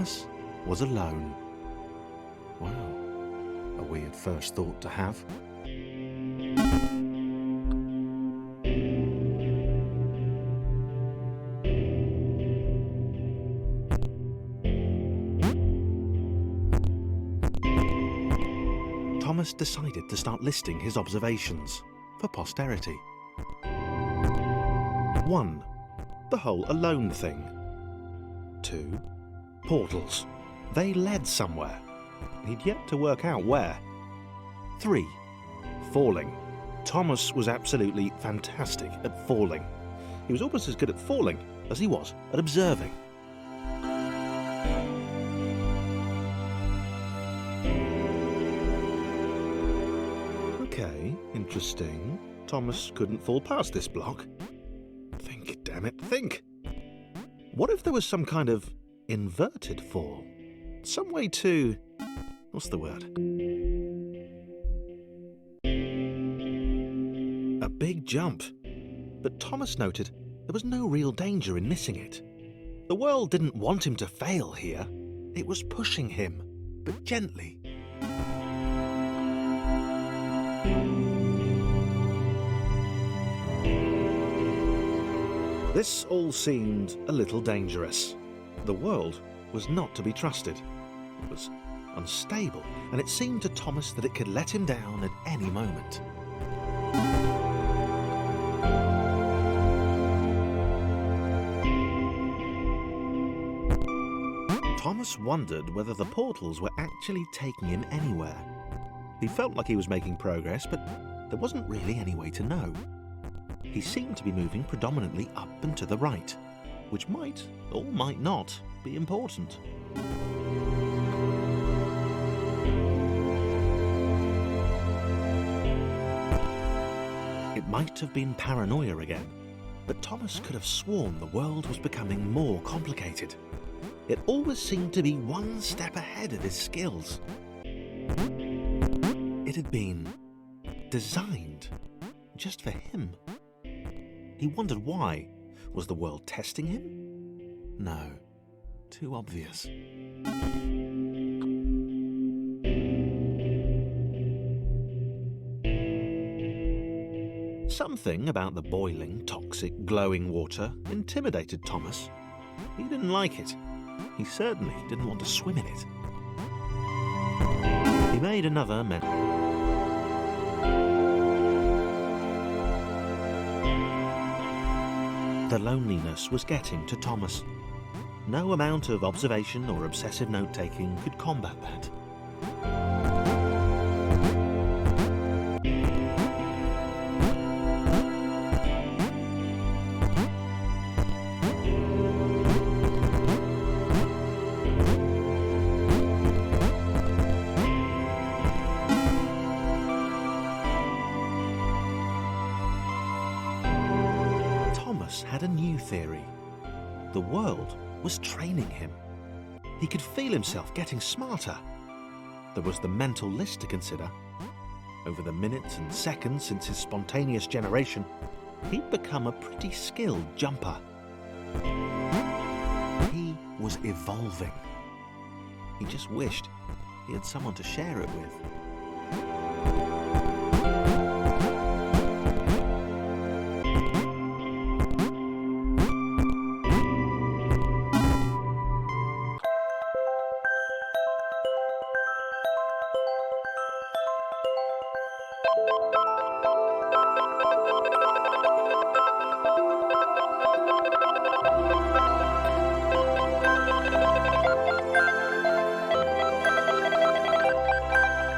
Thomas was alone. Wow, a weird first thought to have. Thomas decided to start listing his observations for posterity. 1. The whole alone thing. 2. Portals. They led somewhere. He'd yet to work out where. 3. Falling. Thomas was absolutely fantastic at falling. He was almost as good at falling as he was at observing. Okay, interesting. Thomas couldn't fall past this block. Think, damn it, think! What if there was some kind of inverted fall? Some way to... what's the word? A big jump. But Thomas noted there was no real danger in missing it. The world didn't want him to fail here. It was pushing him, but gently. This all seemed a little dangerous. The world was not to be trusted. It was unstable, and it seemed to Thomas that it could let him down at any moment. Thomas wondered whether the portals were actually taking him anywhere. He felt like he was making progress, but there wasn't really any way to know. He seemed to be moving predominantly up and to the right, which might, or might not, be important. It might have been paranoia again, but Thomas could have sworn the world was becoming more complicated. It always seemed to be one step ahead of his skills. It had been designed just for him. He wondered why. Was the world testing him? No. Too obvious. Something about the boiling, toxic, glowing water intimidated Thomas. He didn't like it. He certainly didn't want to swim in it. He made another mental. The loneliness was getting to Thomas. No amount of observation or obsessive note-taking could combat that. Had a new theory. The world was training him. He could feel himself getting smarter. There was the mental list to consider. Over the minutes and seconds since his spontaneous generation, he'd become a pretty skilled jumper. He was evolving. He just wished he had someone to share it with.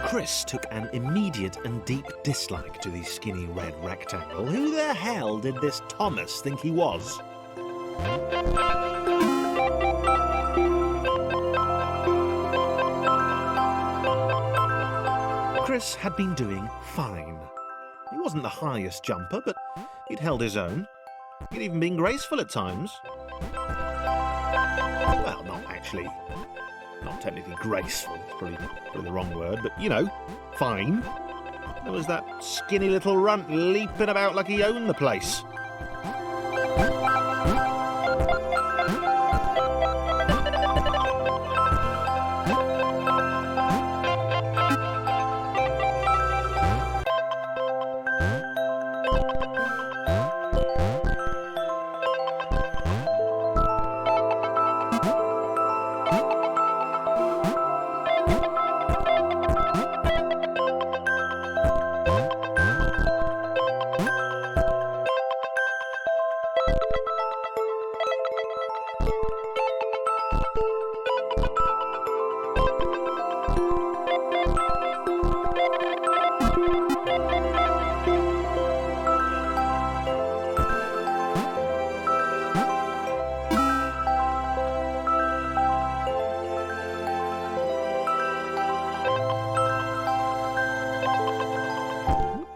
Chris took an immediate and deep dislike to the skinny red rectangle. Who the hell did this Thomas think he was? Chris had been doing fine. He wasn't the highest jumper, but he'd held his own. He'd even been graceful at times. Well, not actually. Not technically graceful, it's probably the wrong word, but, you know, fine. There was that skinny little runt leaping about like he owned the place.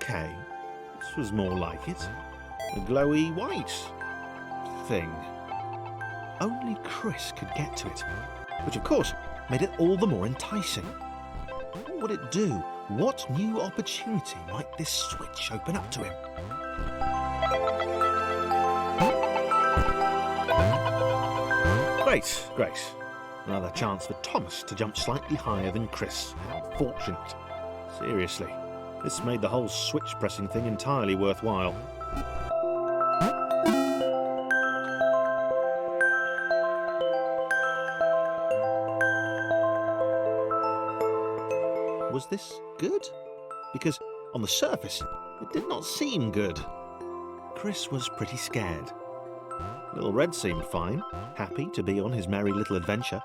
Okay, this was more like it. A glowy white thing. Only Chris could get to it, which of course made it all the more enticing. What would it do? What new opportunity might this switch open up to him? Great, great. Another chance for Thomas to jump slightly higher than Chris. How fortunate. Seriously, this made the whole switch pressing thing entirely worthwhile. Was this good? Because on the surface, it did not seem good. Chris was pretty scared. Little Red seemed fine, happy to be on his merry little adventure.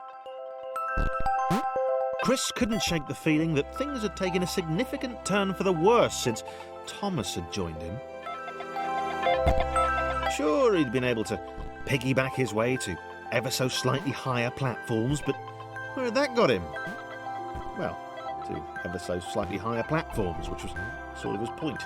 Chris couldn't shake the feeling that things had taken a significant turn for the worse since Thomas had joined him. Sure, he'd been able to piggyback his way to ever so slightly higher platforms, but where had that got him? Well, to ever so slightly higher platforms, which was sort of his point.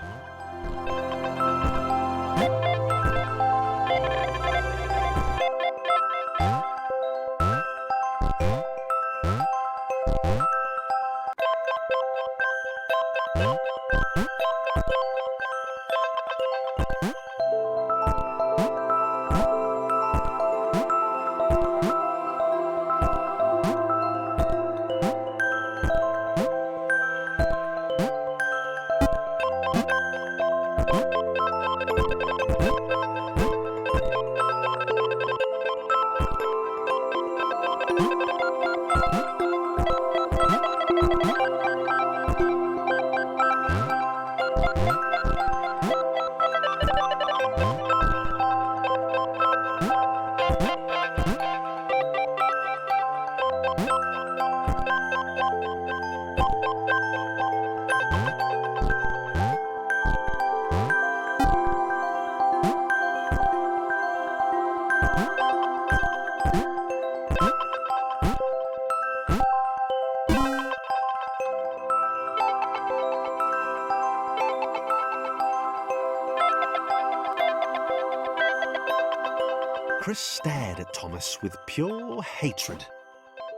Chris stared at Thomas with pure hatred.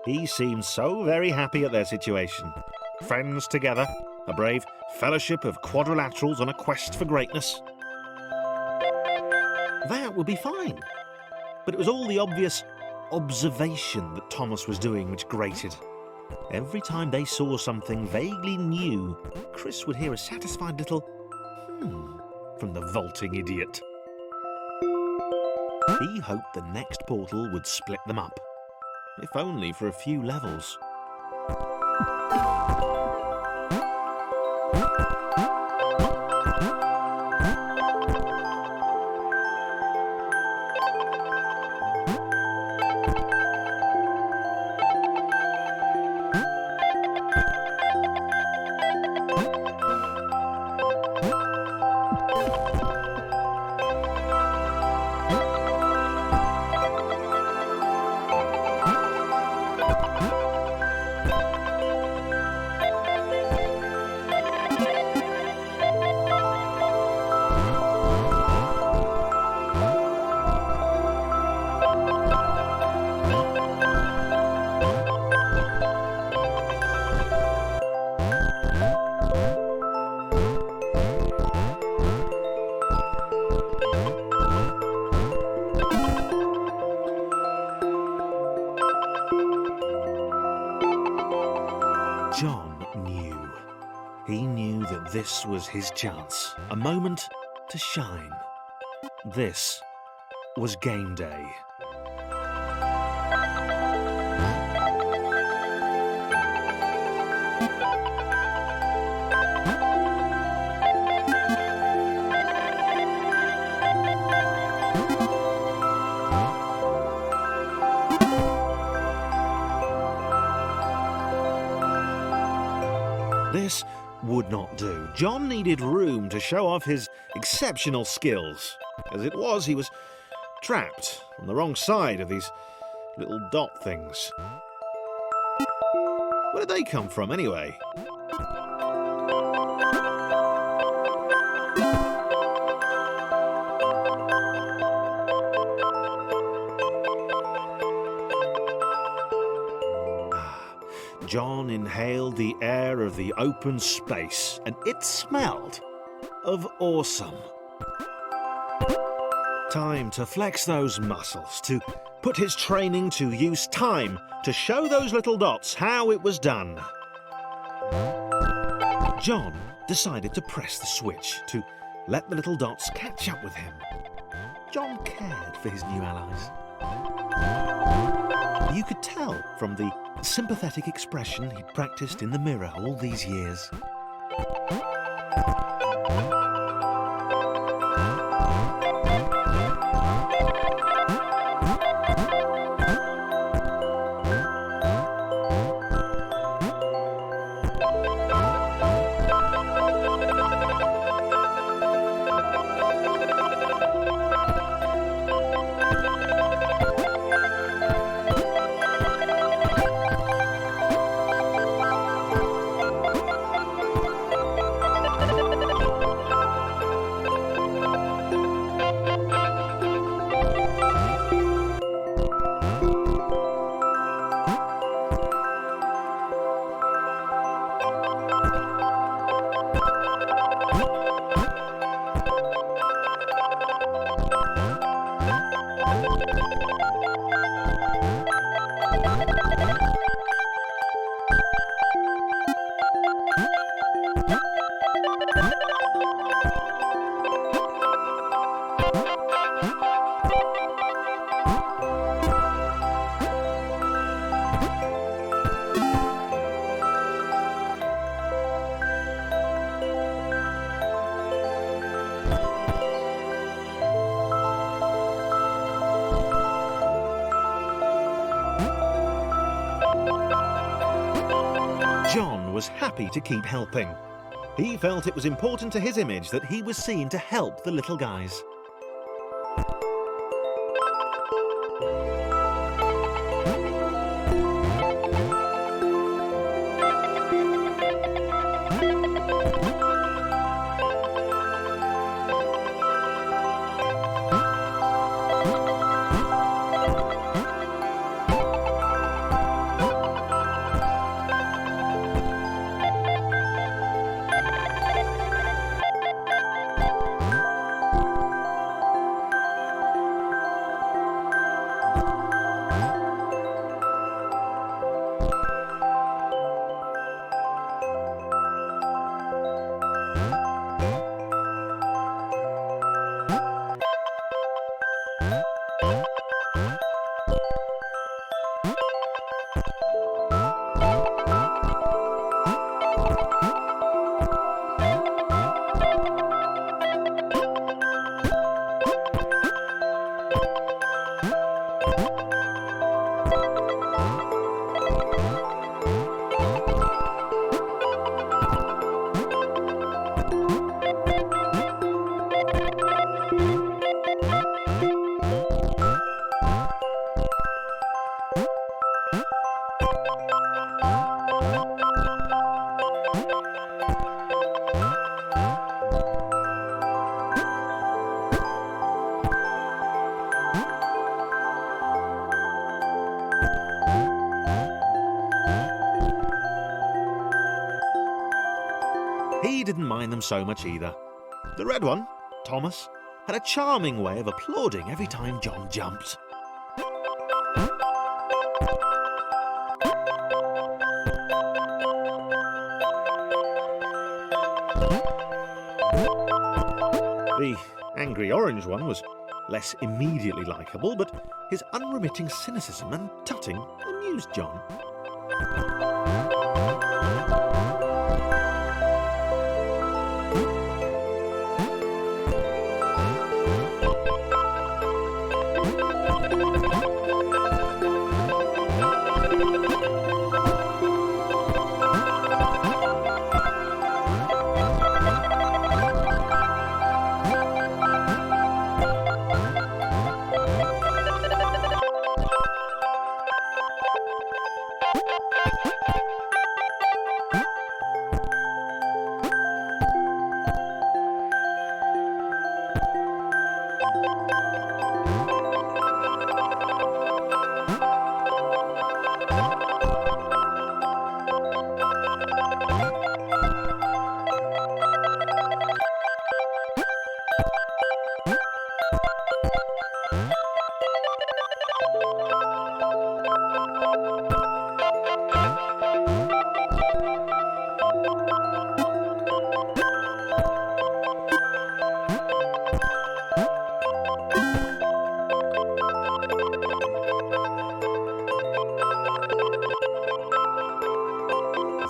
He seemed so very happy at their situation. Friends together, a brave fellowship of quadrilaterals on a quest for greatness. That would be fine. But it was all the obvious observation that Thomas was doing which grated. Every time they saw something vaguely new, Chris would hear a satisfied little from the vaulting idiot. He hoped the next portal would split them up, if only for a few levels. John knew. He knew that this was his chance. A moment to shine. This was game day. This would not do. John needed room to show off his exceptional skills. As it was, he was trapped on the wrong side of these little dot things. Where did they come from, anyway? John inhaled the air of the open space, and it smelled of awesome. Time to flex those muscles, to put his training to use, time to show those little dots how it was done. John decided to press the switch to let the little dots catch up with him. John cared for his new allies. You could tell from the sympathetic expression he'd practiced in the mirror all these years. John was happy to keep helping. He felt it was important to his image that he was seen to help the little guys. He didn't mind them so much either. The red one, Thomas, had a charming way of applauding every time John jumped. The angry orange one was less immediately likeable, but his unremitting cynicism and tutting amused John.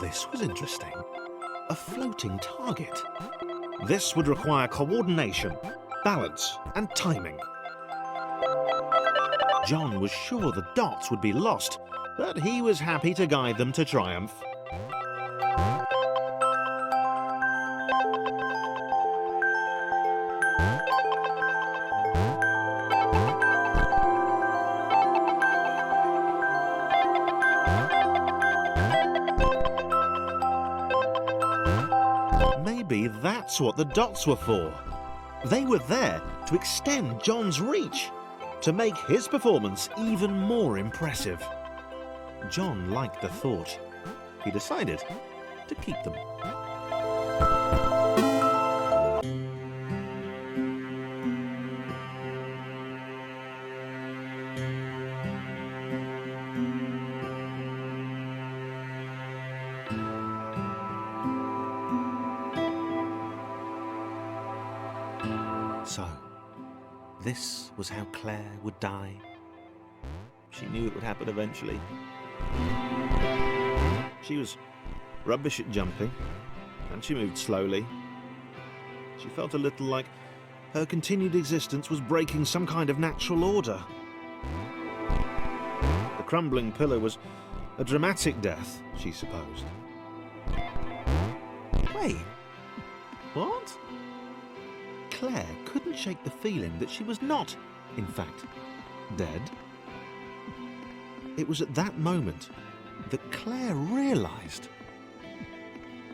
This was interesting. A floating target. This would require coordination, balance, and timing. John was sure the dots would be lost, but he was happy to guide them to triumph. Maybe that's what the dots were for. They were there to extend John's reach, to make his performance even more impressive. John liked the thought. He decided to keep them. So, this was how Claire would die. She knew it would happen eventually. She was rubbish at jumping, and she moved slowly. She felt a little like her continued existence was breaking some kind of natural order. The crumbling pillar was a dramatic death, she supposed. Wait, what? Claire couldn't shake the feeling that she was not, in fact, dead. It was at that moment that Claire realised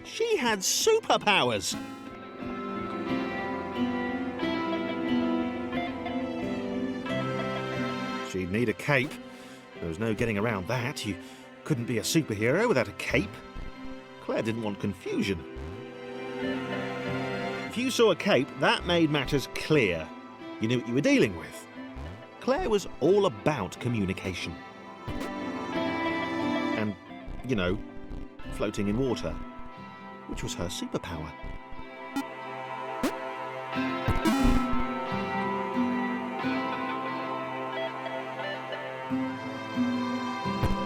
she had superpowers. She'd need a cape. There was no getting around that. You couldn't be a superhero without a cape. Claire didn't want confusion. If you saw a cape, that made matters clear. You knew what you were dealing with. Claire was all about communication. And, you know, floating in water, which was her superpower.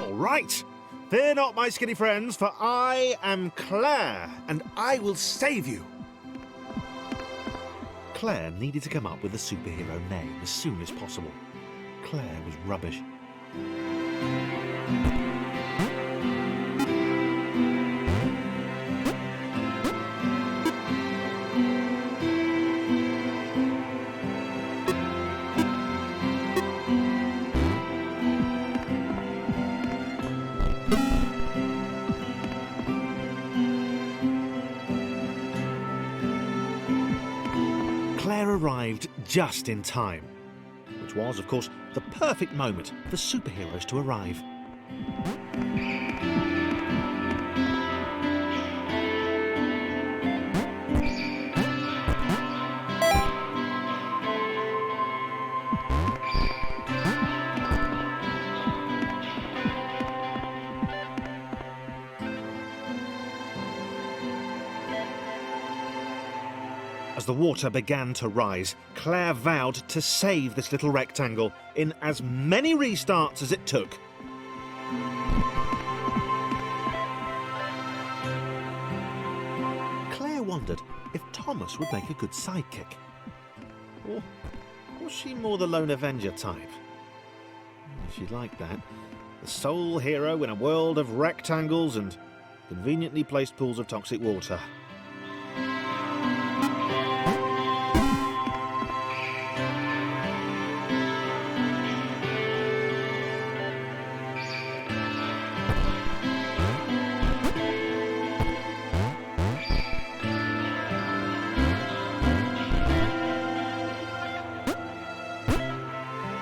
All right, fear not, my skinny friends, for I am Claire, and I will save you. Claire needed to come up with a superhero name as soon as possible. Claire was rubbish. Claire arrived just in time, which was, of course, the perfect moment for superheroes to arrive. As the water began to rise, Claire vowed to save this little rectangle in as many restarts as it took. Claire wondered if Thomas would make a good sidekick. Or was she more the lone avenger type? She'd like that. The sole hero in a world of rectangles and conveniently placed pools of toxic water.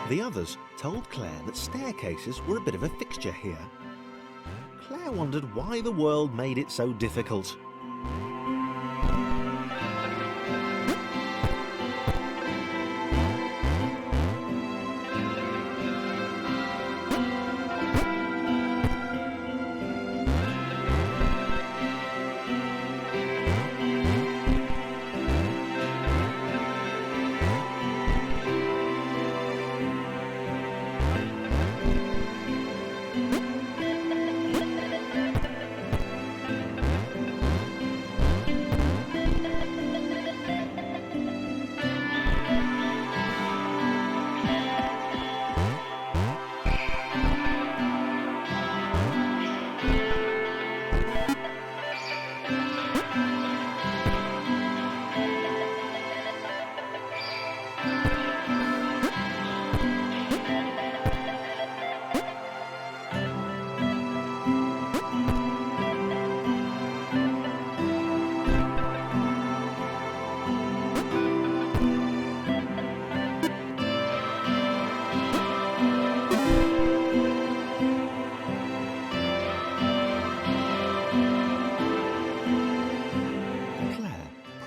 The others told Claire that staircases were a bit of a fixture here. Claire wondered why the world made it so difficult.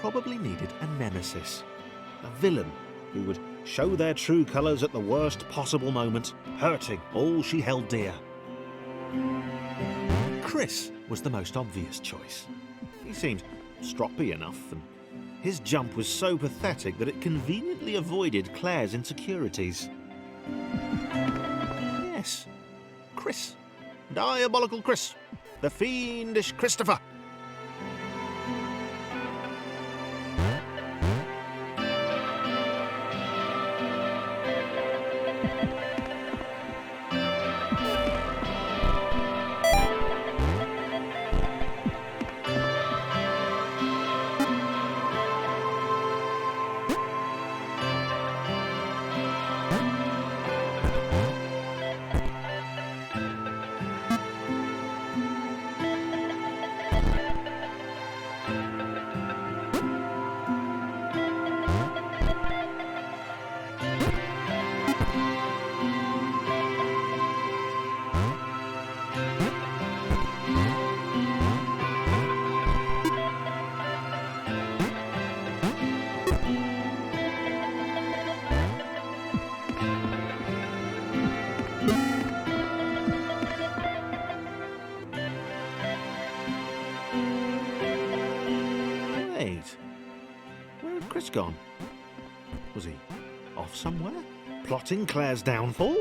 Probably needed a nemesis, a villain who would show their true colours at the worst possible moment, hurting all she held dear. Chris was the most obvious choice. He seemed stroppy enough, and his jump was so pathetic that it conveniently avoided Claire's insecurities. Yes, Chris. Diabolical Chris. The fiendish Christopher. Wait, where had Chris gone? Was he off somewhere, plotting Claire's downfall?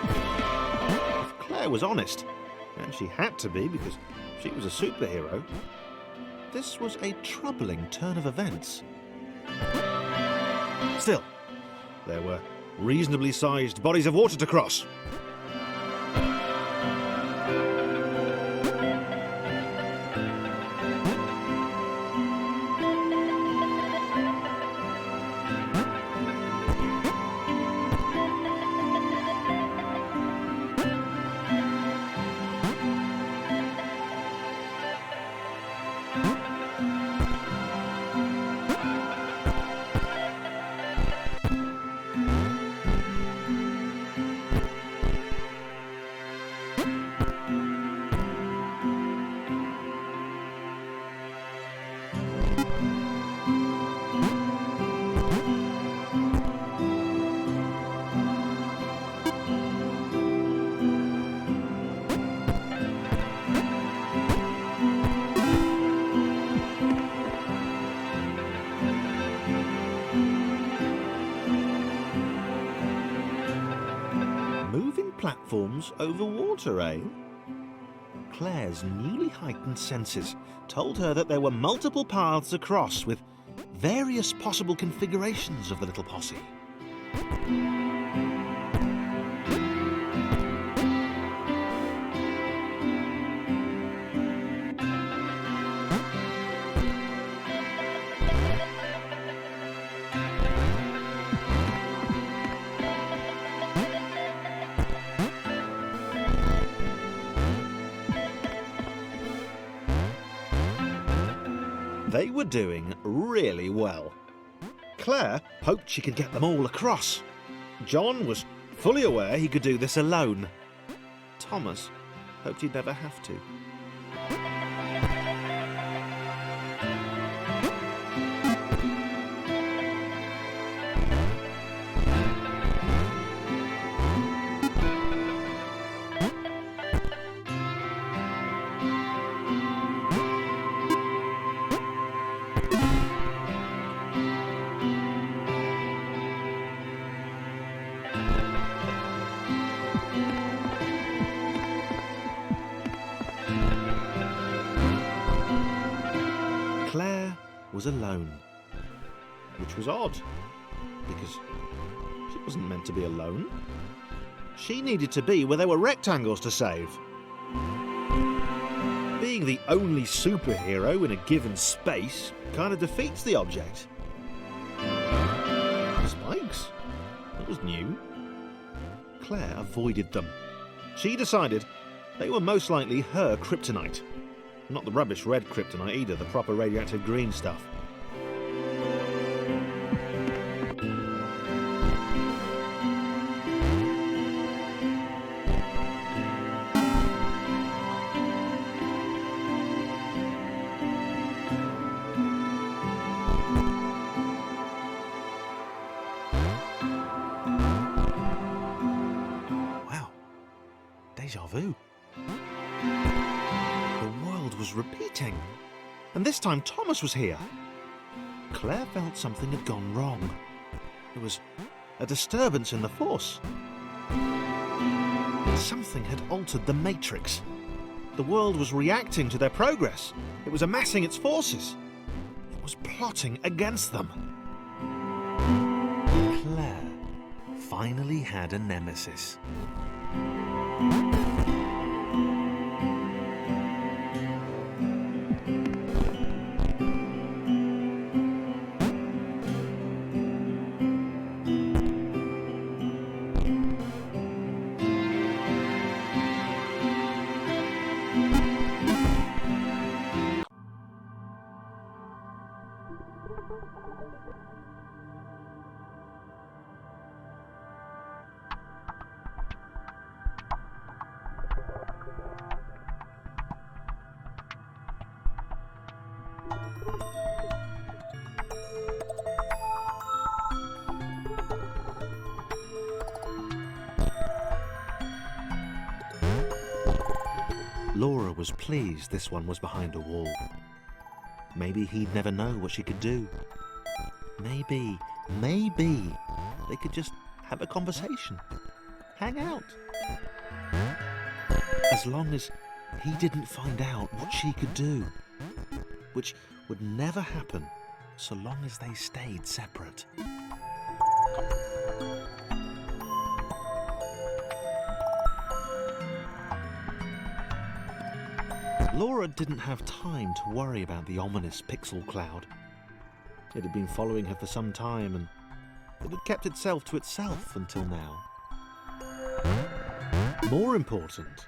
If Claire was honest, and she had to be because she was a superhero, this was a troubling turn of events. Still, there were reasonably sized bodies of water to cross. platforms over water, eh? Claire's newly heightened senses told her that there were multiple paths across with various possible configurations of the little posse. They were doing really well. Claire hoped she could get them all across. John was fully aware he could do this alone. Thomas hoped he'd never have to. Claire was alone, which was odd, because she wasn't meant to be alone. She needed to be where there were rectangles to save. Being the only superhero in a given space kind of defeats the object. Spikes? That was new. Claire avoided them. She decided they were most likely her kryptonite. Not the rubbish red kryptonite either, the proper radioactive green stuff. Wow. Deja vu. Was repeating, and this time Thomas was here. Claire felt something had gone wrong. There was a disturbance in the force. Something had altered the matrix. The world was reacting to their progress. It was amassing its forces. It was plotting against them. Claire finally had a nemesis. Laura was pleased this one was behind a wall. Maybe he'd never know what she could do. Maybe they could just have a conversation. Hang out. As long as he didn't find out what she could do. Which would never happen so long as they stayed separate. Laura didn't have time to worry about the ominous pixel cloud. It had been following her for some time, and it had kept itself to itself until now. More important,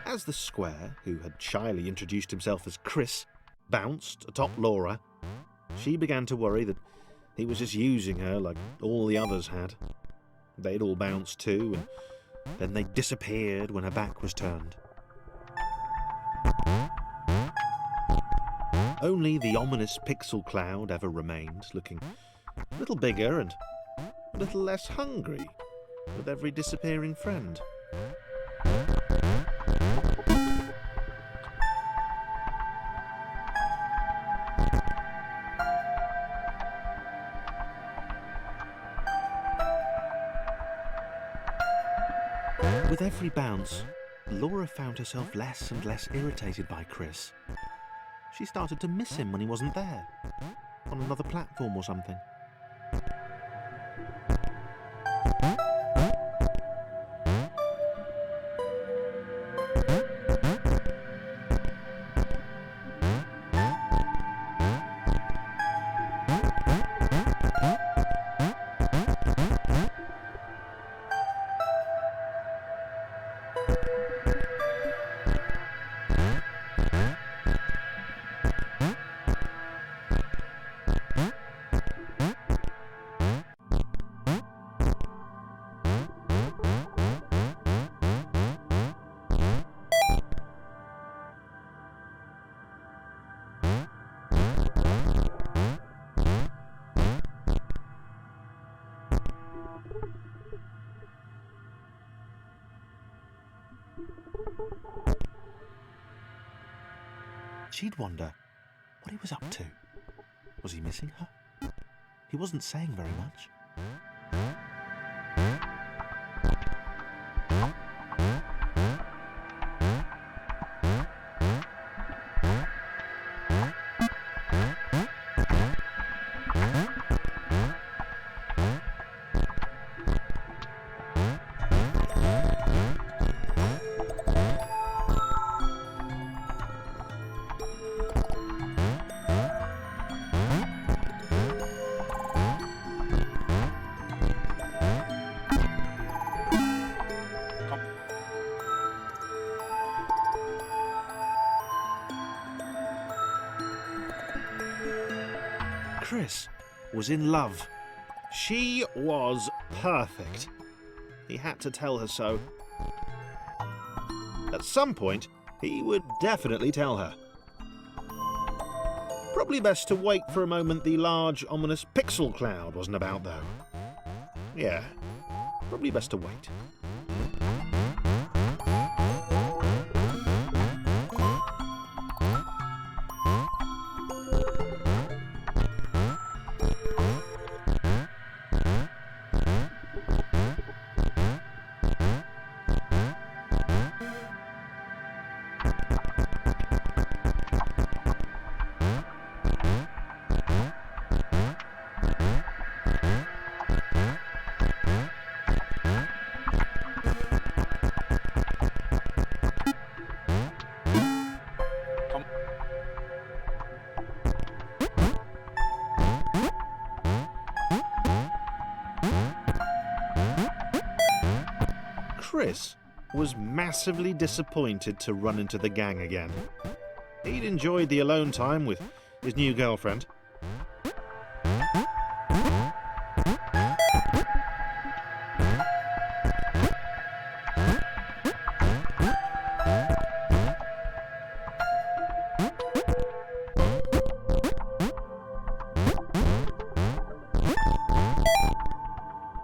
as the square, who had shyly introduced himself as Chris, bounced atop Laura, she began to worry that he was just using her like all the others had. They'd all bounced too, and then they disappeared when her back was turned. Only the ominous pixel cloud ever remained, looking a little bigger and a little less hungry with every disappearing friend. With every bounce, Laura found herself less and less irritated by Chris. She started to miss him when he wasn't there, on another platform or something. She'd wonder what he was up to. Was he missing her? He wasn't saying very much. Chris was in love. She was perfect. He had to tell her so. At some point, he would definitely tell her. Probably best to wait for a moment the large, ominous pixel cloud wasn't about, though. Yeah, probably best to wait. Chris was massively disappointed to run into the gang again. He'd enjoyed the alone time with his new girlfriend.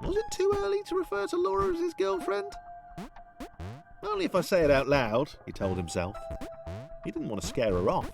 Was it too early to refer to Laura as his girlfriend? Only if I say it out loud, he told himself. He didn't want to scare her off.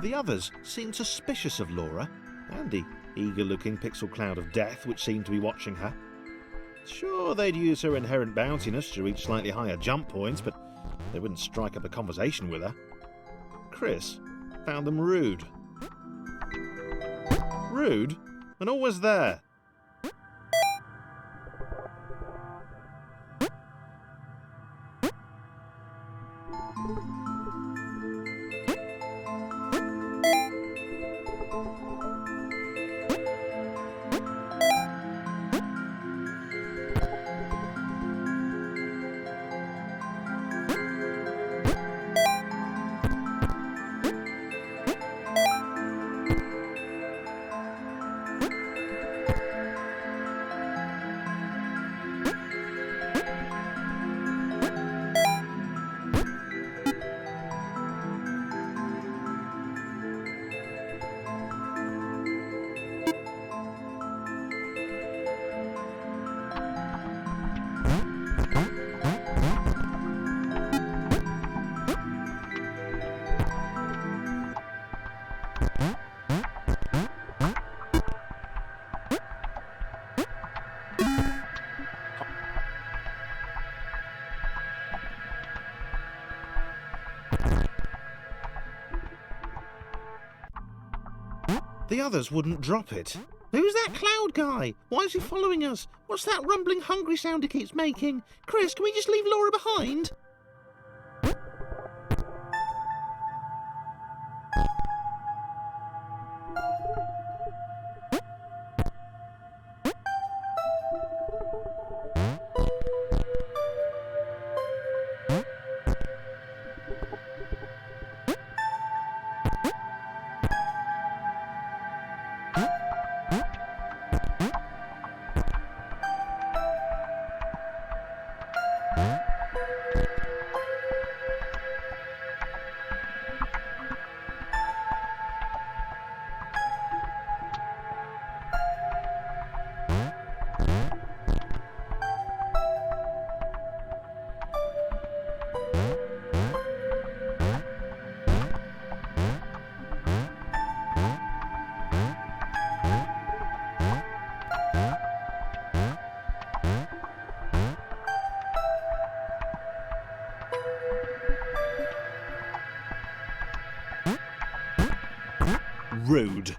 The others seemed suspicious of Laura, and the eager-looking pixel cloud of death which seemed to be watching her. Sure, they'd use her inherent bounciness to reach slightly higher jump points, but they wouldn't strike up a conversation with her. Chris found them rude. Rude, and always there. The others wouldn't drop it. Who's that cloud guy? Why is he following us? What's that rumbling hungry sound he keeps making? Chris, can we just leave Laura behind? Rude.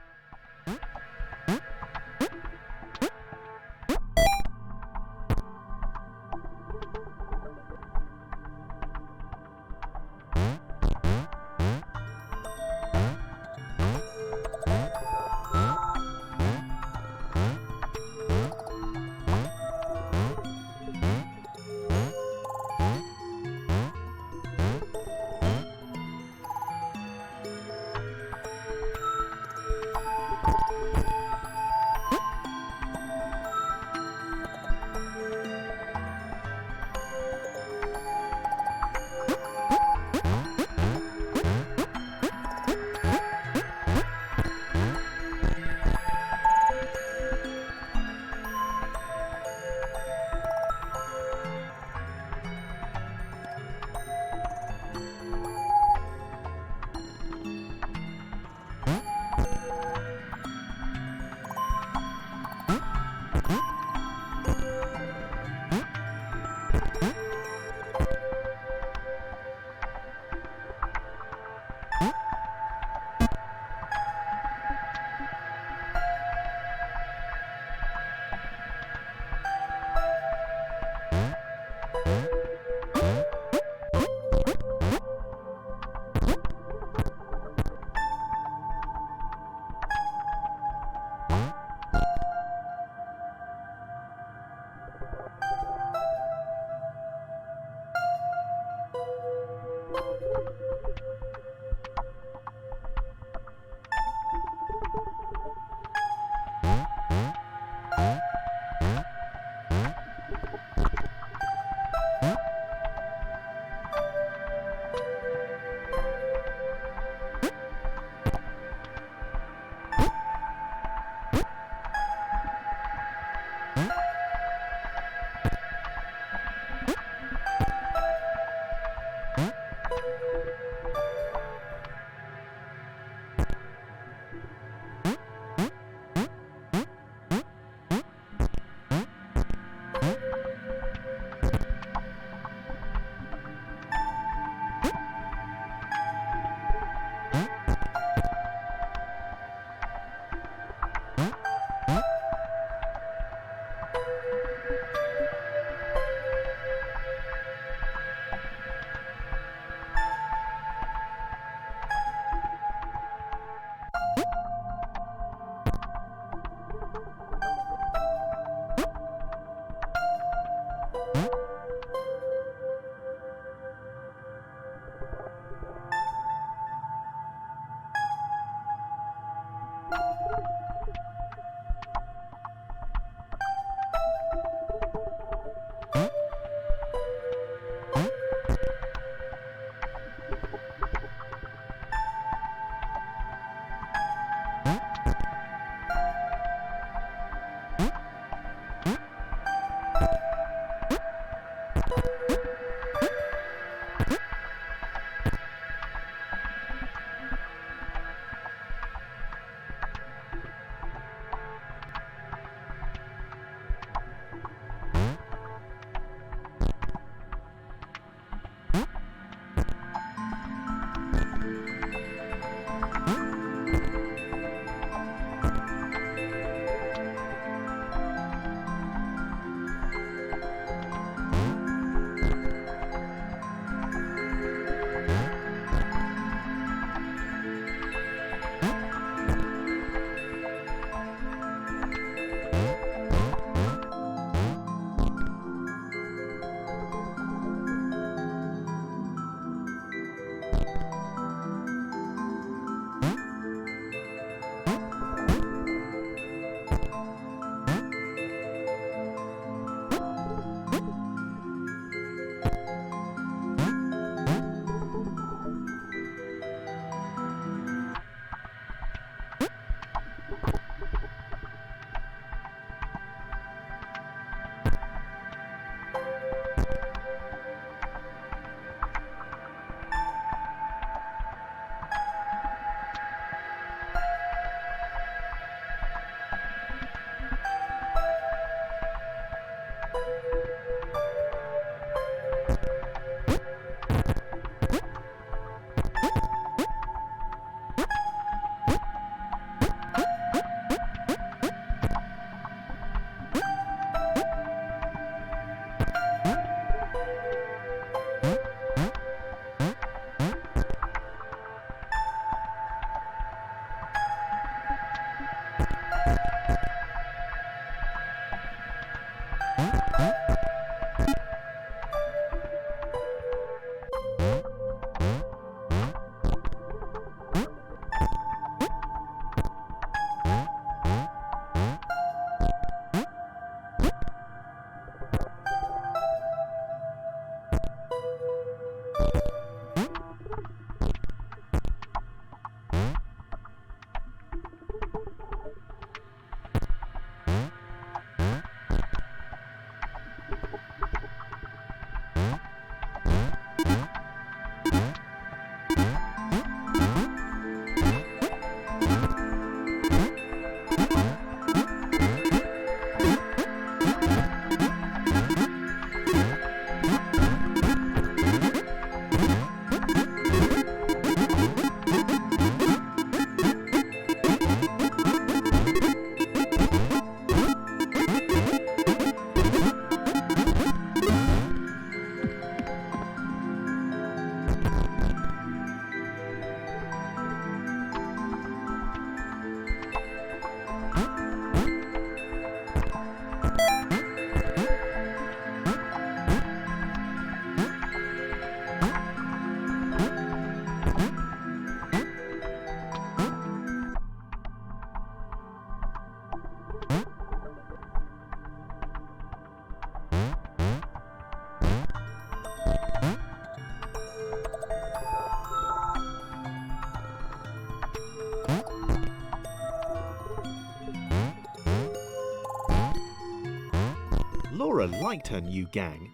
Laura liked her new gang.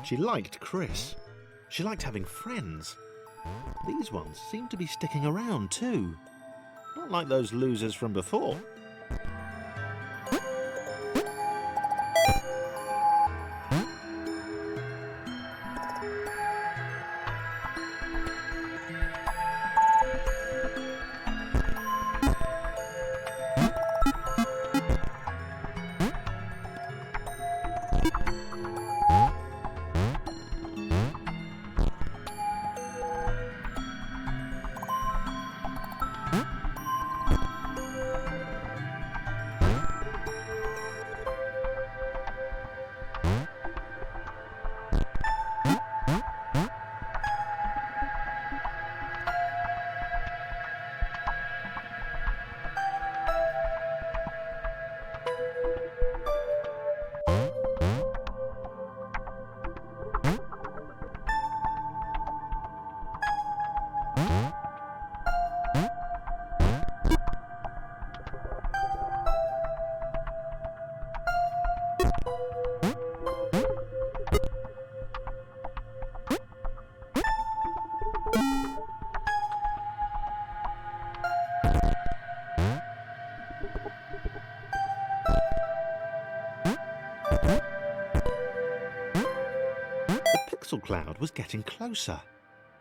She liked Chris. She liked having friends. These ones seemed to be sticking around too. Not like those losers from before. The pixel cloud was getting closer.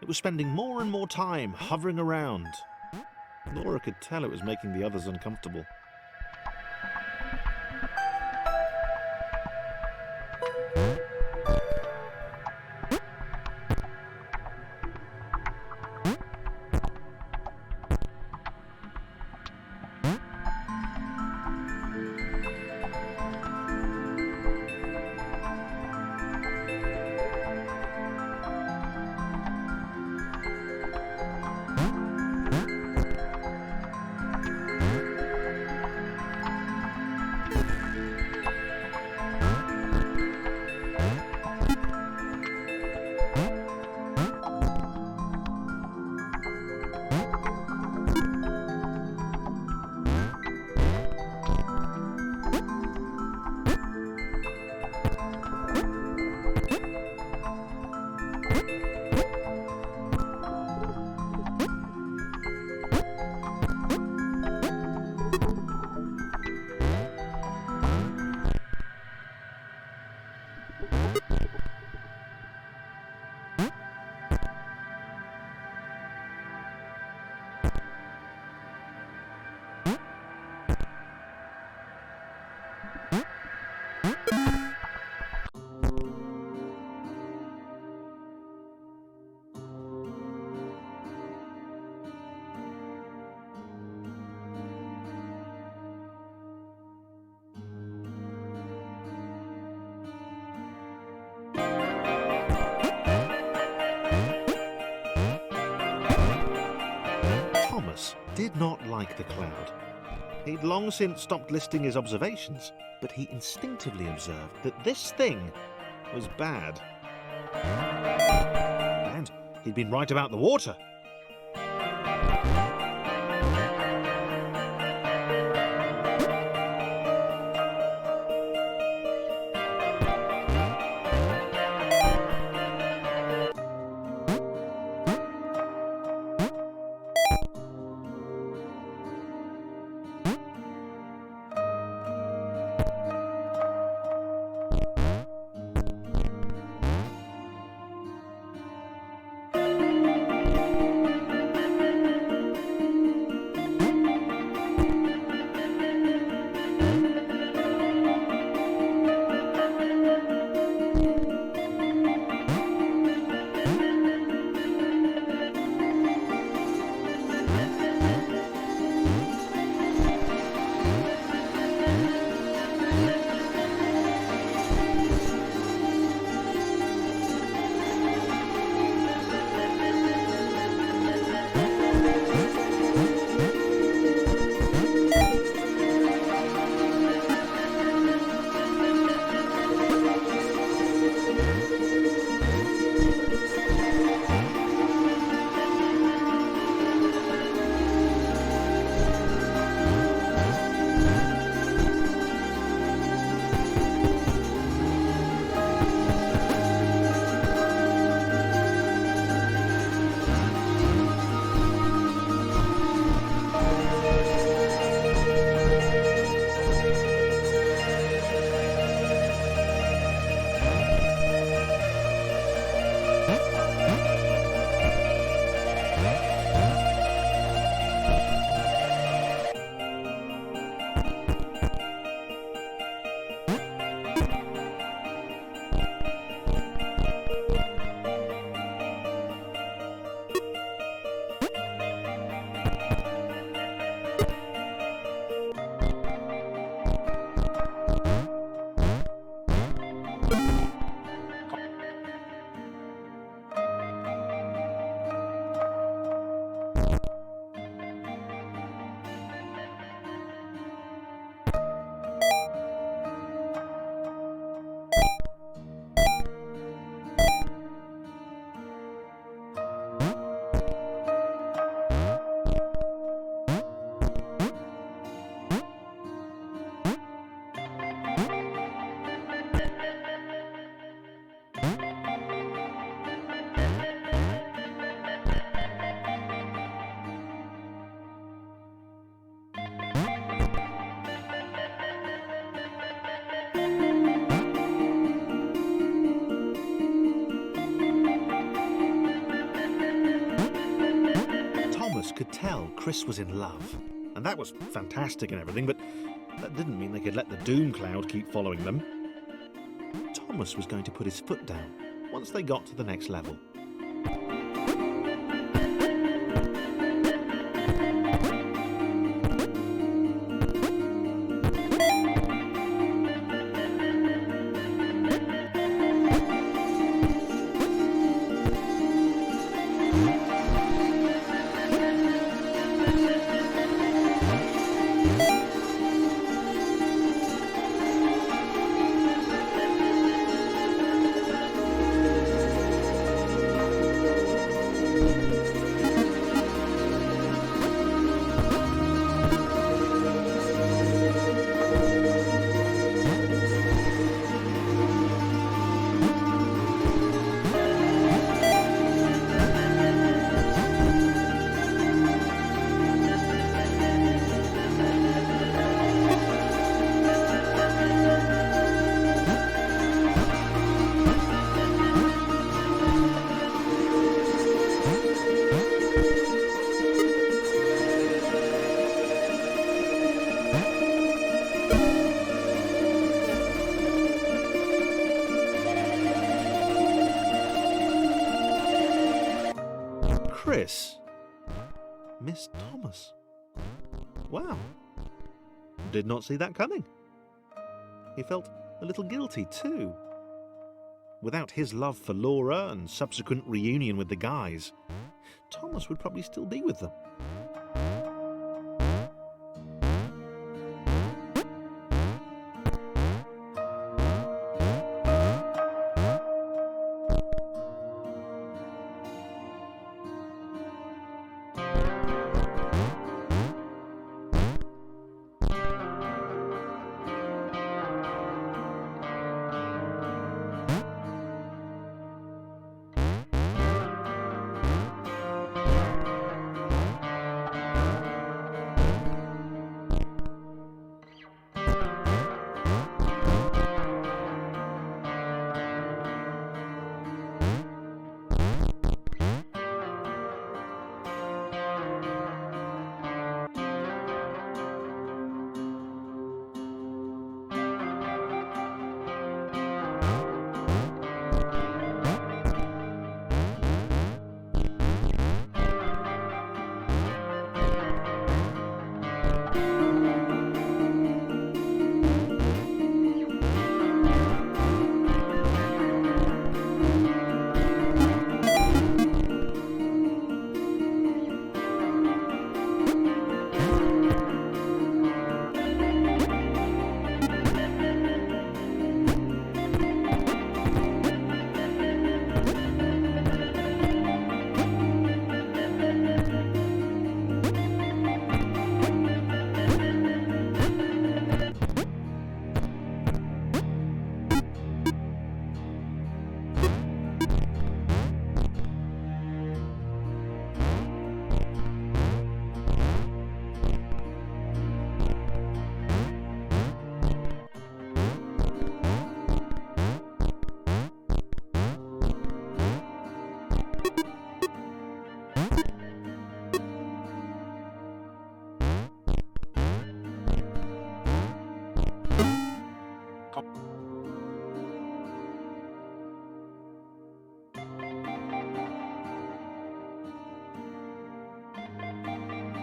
It was spending more and more time hovering around. Laura could tell it was making the others uncomfortable. Did not like the cloud. He'd long since stopped listing his observations, but he instinctively observed that this thing was bad. And he'd been right about the water. could tell Chris was in love. And that was fantastic and everything, but that didn't mean they could let the doom cloud keep following them. Thomas was going to put his foot down once they got to the next level. Chris missed Thomas. Wow. Did not see that coming. He felt a little guilty too. Without his love for Laura and subsequent reunion with the guys, Thomas would probably still be with them.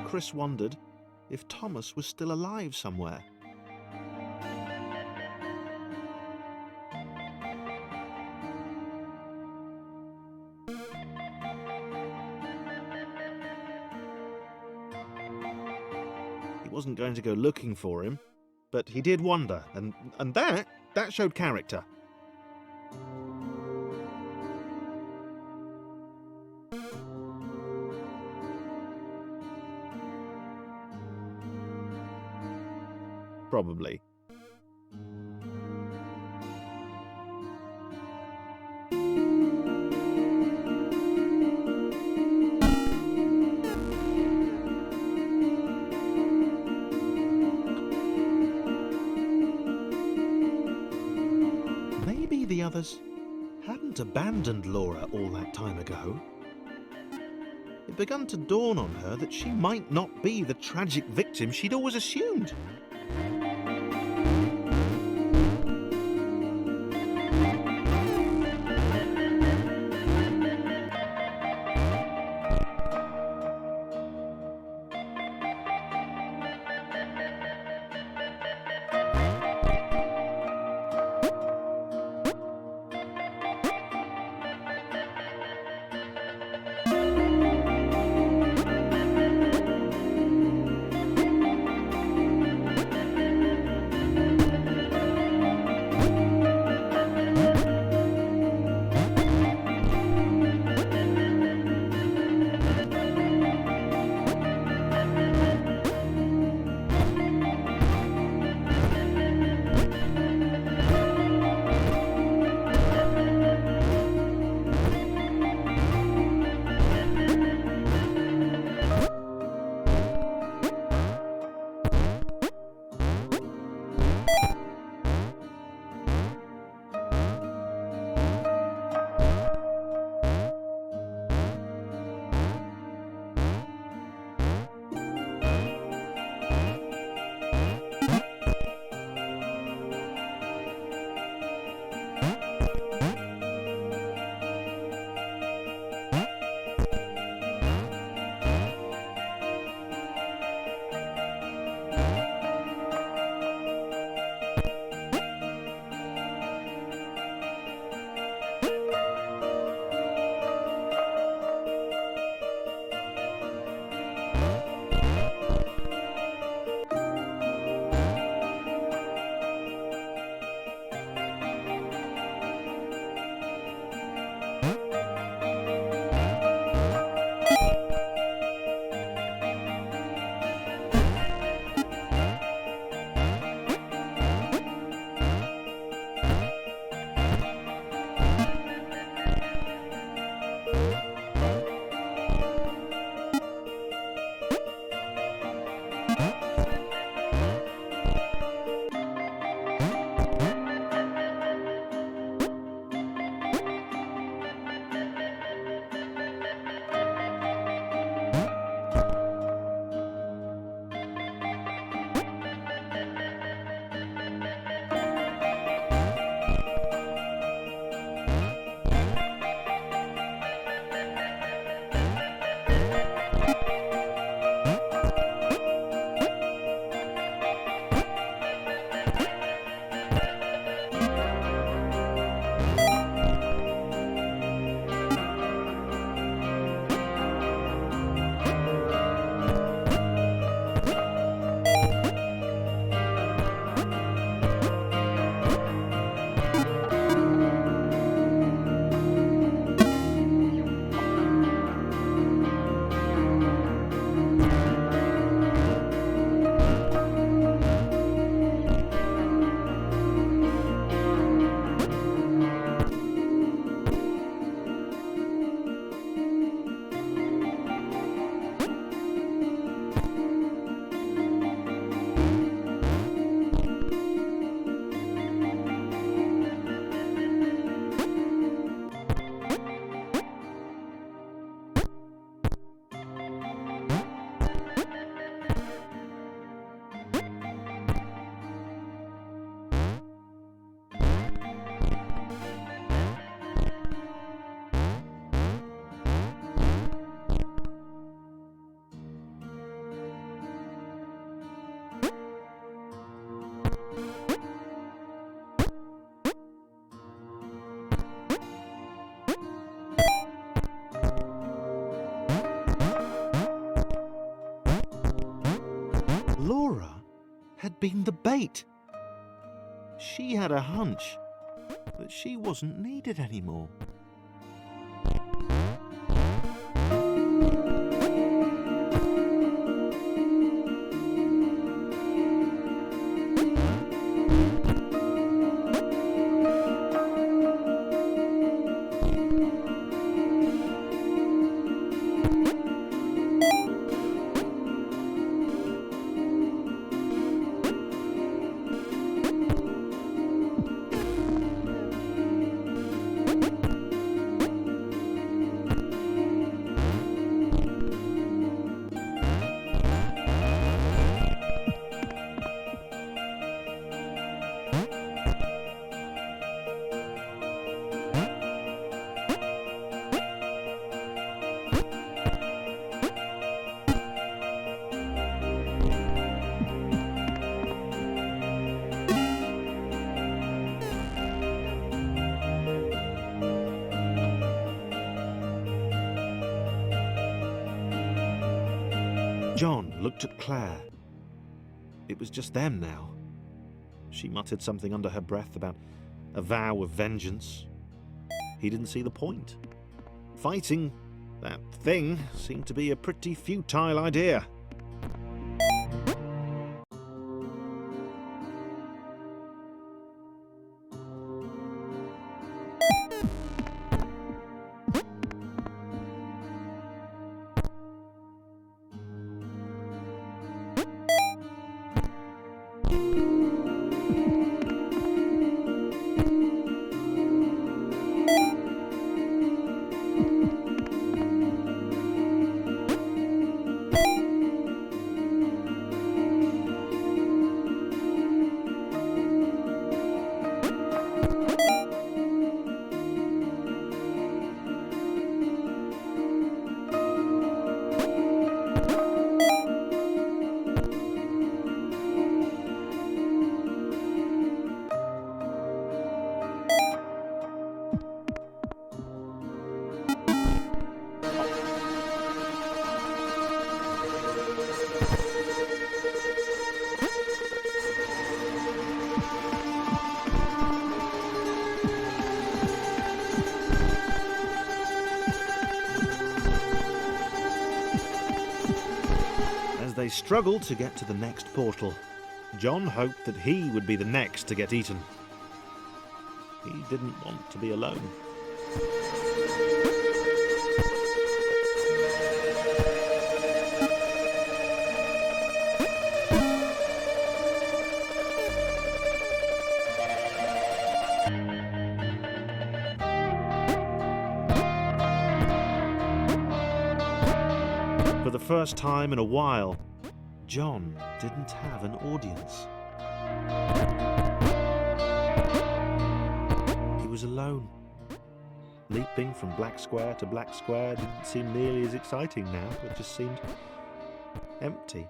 Chris wondered if Thomas was still alive somewhere. He wasn't going to go looking for him, but he did wonder, and that showed character. Probably. Maybe the others hadn't abandoned Laura all that time ago. it began to dawn on her that she might not be the tragic victim she'd always assumed. Laura had been the bait. She had a hunch that she wasn't needed anymore. John looked at Claire. It was just them now. She muttered something under her breath about a vow of vengeance. He didn't see the point. Fighting that thing seemed to be a pretty futile idea. They struggled to get to the next portal. John hoped that he would be the next to get eaten. He didn't want to be alone. For the first time in a while, John didn't have an audience. He was alone. Leaping from black square to black square didn't seem nearly as exciting now. It just seemed empty.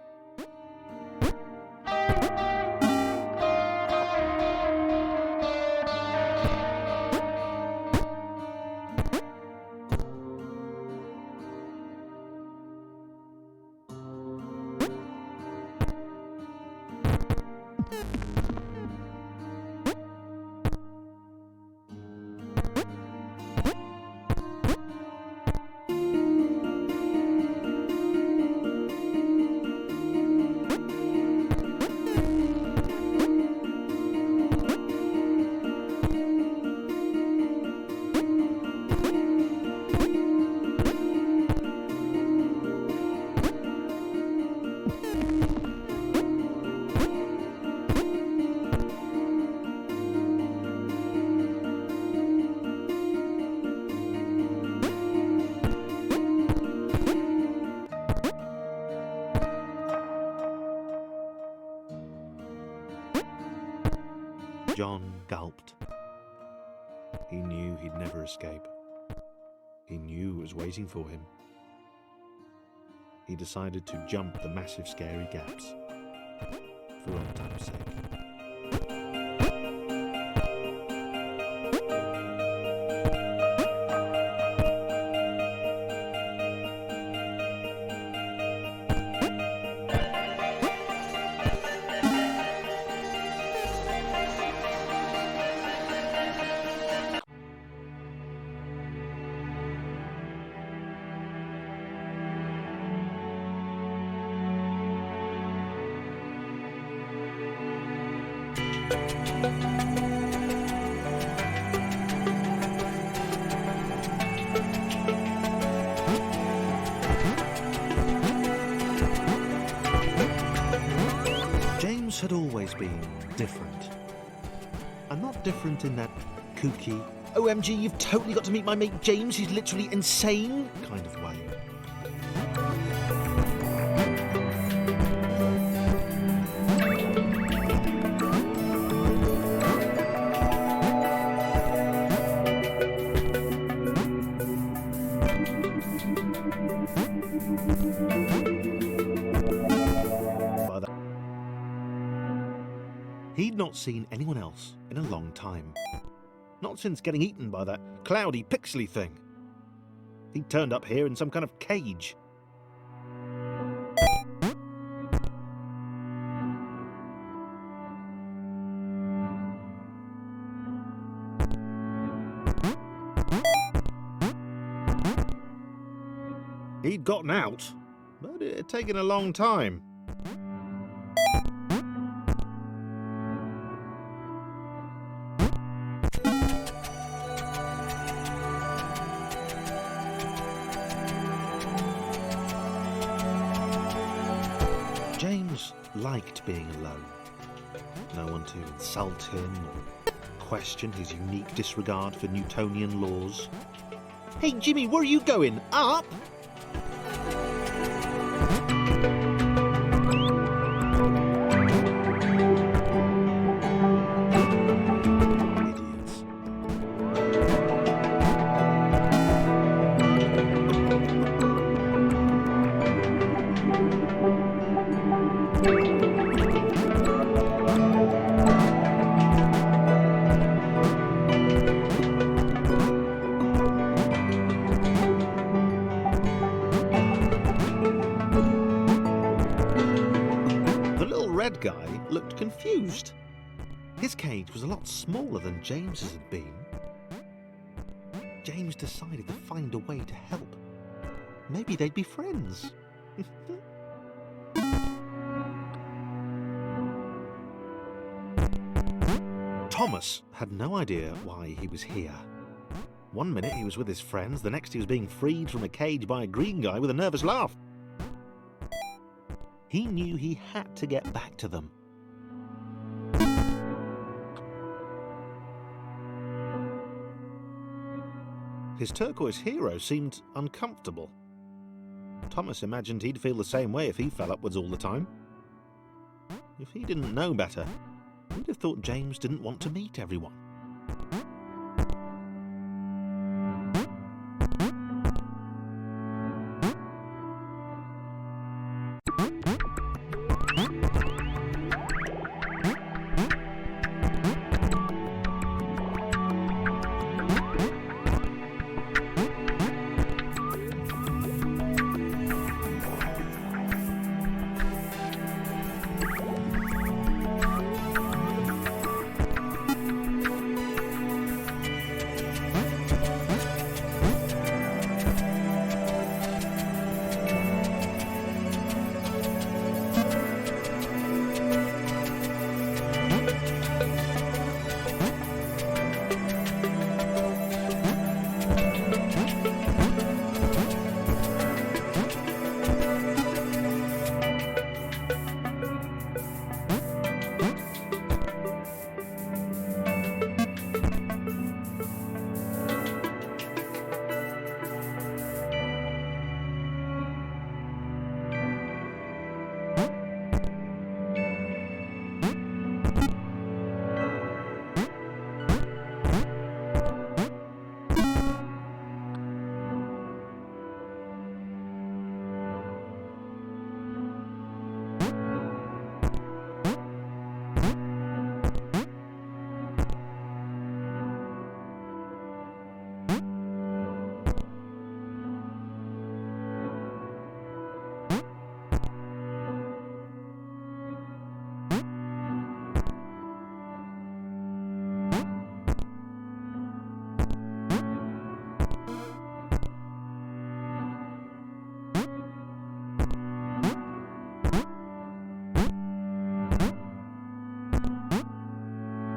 John gulped. He knew he'd never escape. He knew it was waiting for him. He decided to jump the massive scary gaps, for old time's sake. James had always been different. And not different in that kooky, OMG, you've totally got to meet my mate James, he's literally insane kind of way. He'd not seen anyone else in a long time. Not since getting eaten by that cloudy, pixely thing. He'd turned up here in some kind of cage. He'd gotten out, but it had taken a long time. James liked being alone. No one to insult him or question his unique disregard for Newtonian laws. Hey Jimmy, where are you going? Up? Idiots. Red guy looked confused. His cage was a lot smaller than James's had been. James decided to find a way to help. Maybe they'd be friends. Thomas had no idea why he was here. One minute he was with his friends, the next he was being freed from a cage by a green guy with a nervous laugh. He knew he had to get back to them. His turquoise hero seemed uncomfortable. Thomas imagined he'd feel the same way if he fell upwards all the time. If he didn't know better, he'd have thought James didn't want to meet everyone.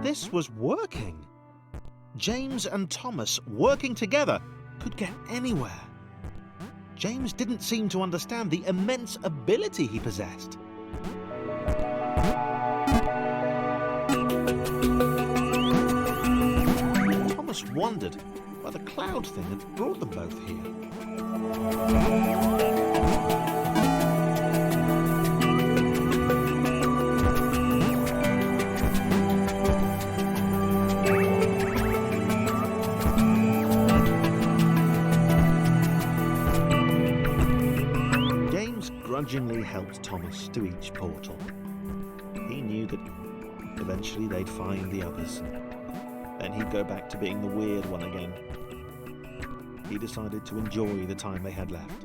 This was working. James and Thomas, working together, could get anywhere. James didn't seem to understand the immense ability he possessed. Thomas wondered why the cloud thing had brought them both here. Grudgingly helped Thomas to each portal. He knew that eventually they'd find the others, and then he'd go back to being the weird one again. He decided to enjoy the time they had left.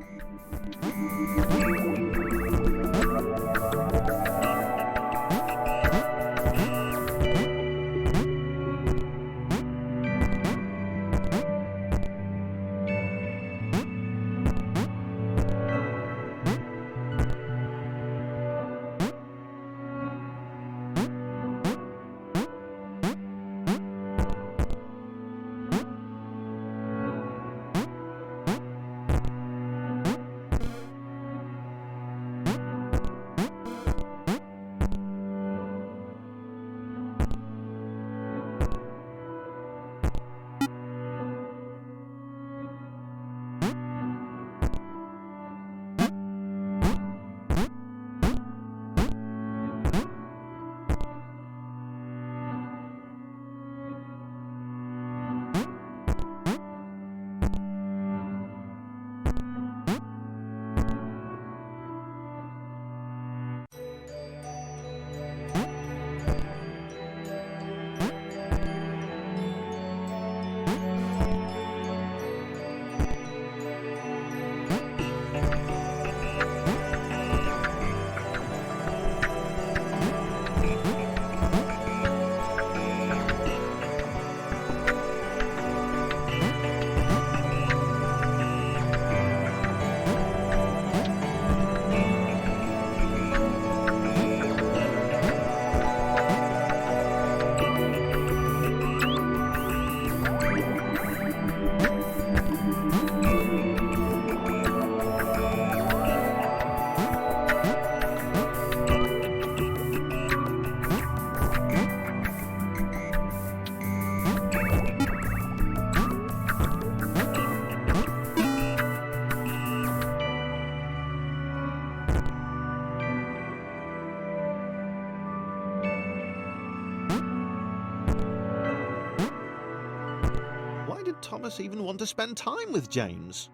did Thomas even want to spend time with James?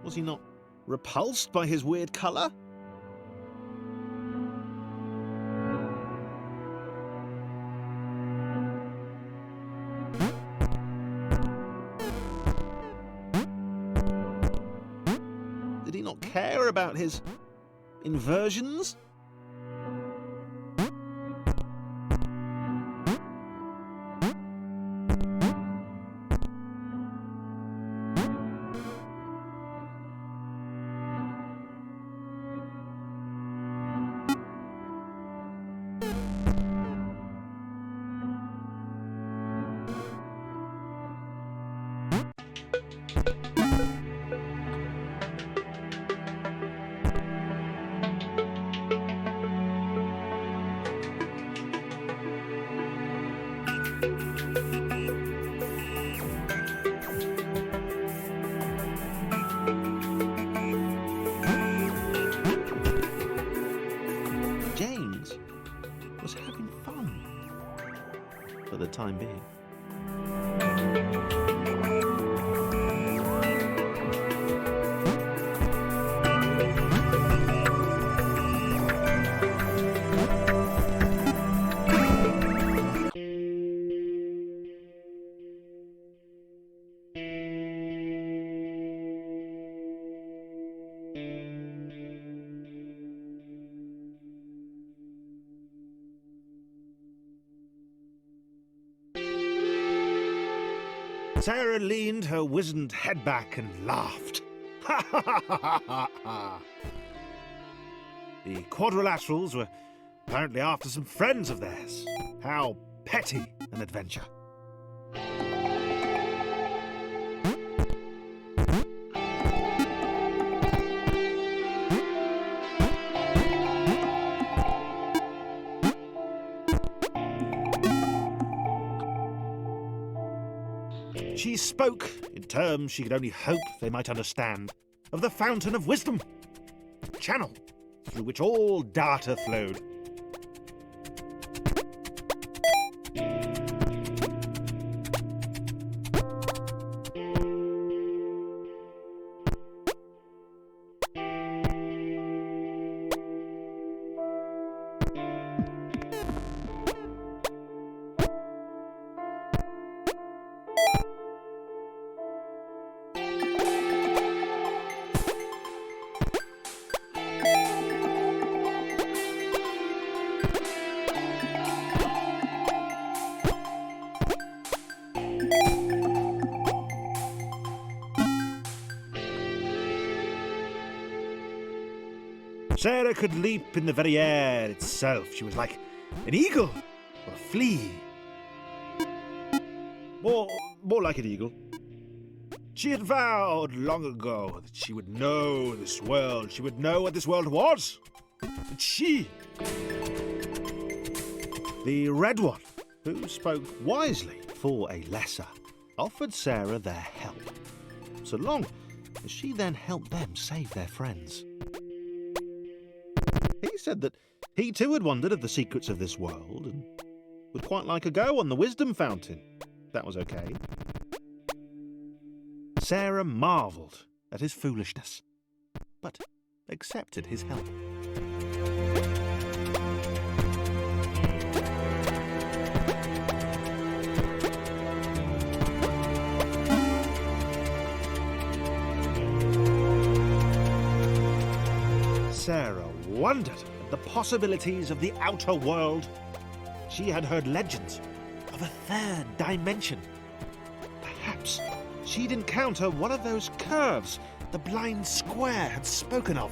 Was he not repulsed by his weird colour? Did he not care about his inversions? James was having fun for the time being. Sarah leaned her wizened head back and laughed. Ha ha ha ha ha ha! The quadrilaterals were apparently after some friends of theirs. How petty an adventure. She spoke, in terms she could only hope they might understand, of the fountain of wisdom, a channel through which all data flowed. Sarah could leap in the very air itself. She was like an eagle or a flea. More like an eagle. She had vowed long ago that she would know this world. She would know what this world was. And she, the Red One, who spoke wisely for a lesser, offered Sarah their help, so long as she then helped them save their friends. He said that he too had wondered of the secrets of this world and would quite like a go on the wisdom fountain. That was okay. Sarah marvelled at his foolishness, but accepted his help. Sarah wondered at the possibilities of the outer world. She had heard legends of a third dimension. Perhaps she'd encounter one of those curves the blind square had spoken of.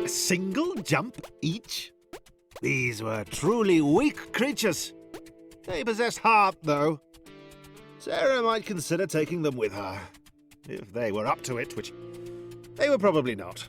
A single jump each? These were truly weak creatures. They possessed heart, though. Sarah might consider taking them with her, if they were up to it, which they were probably not.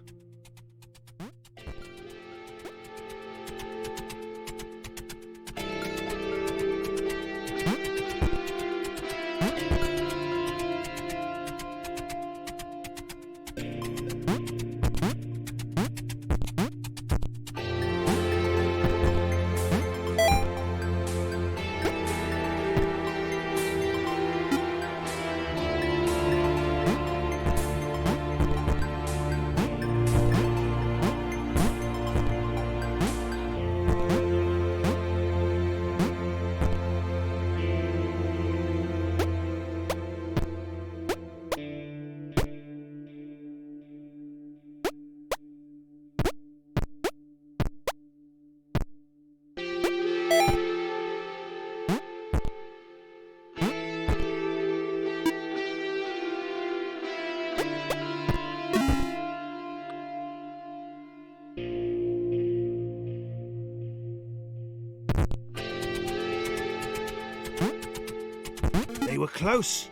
They were close.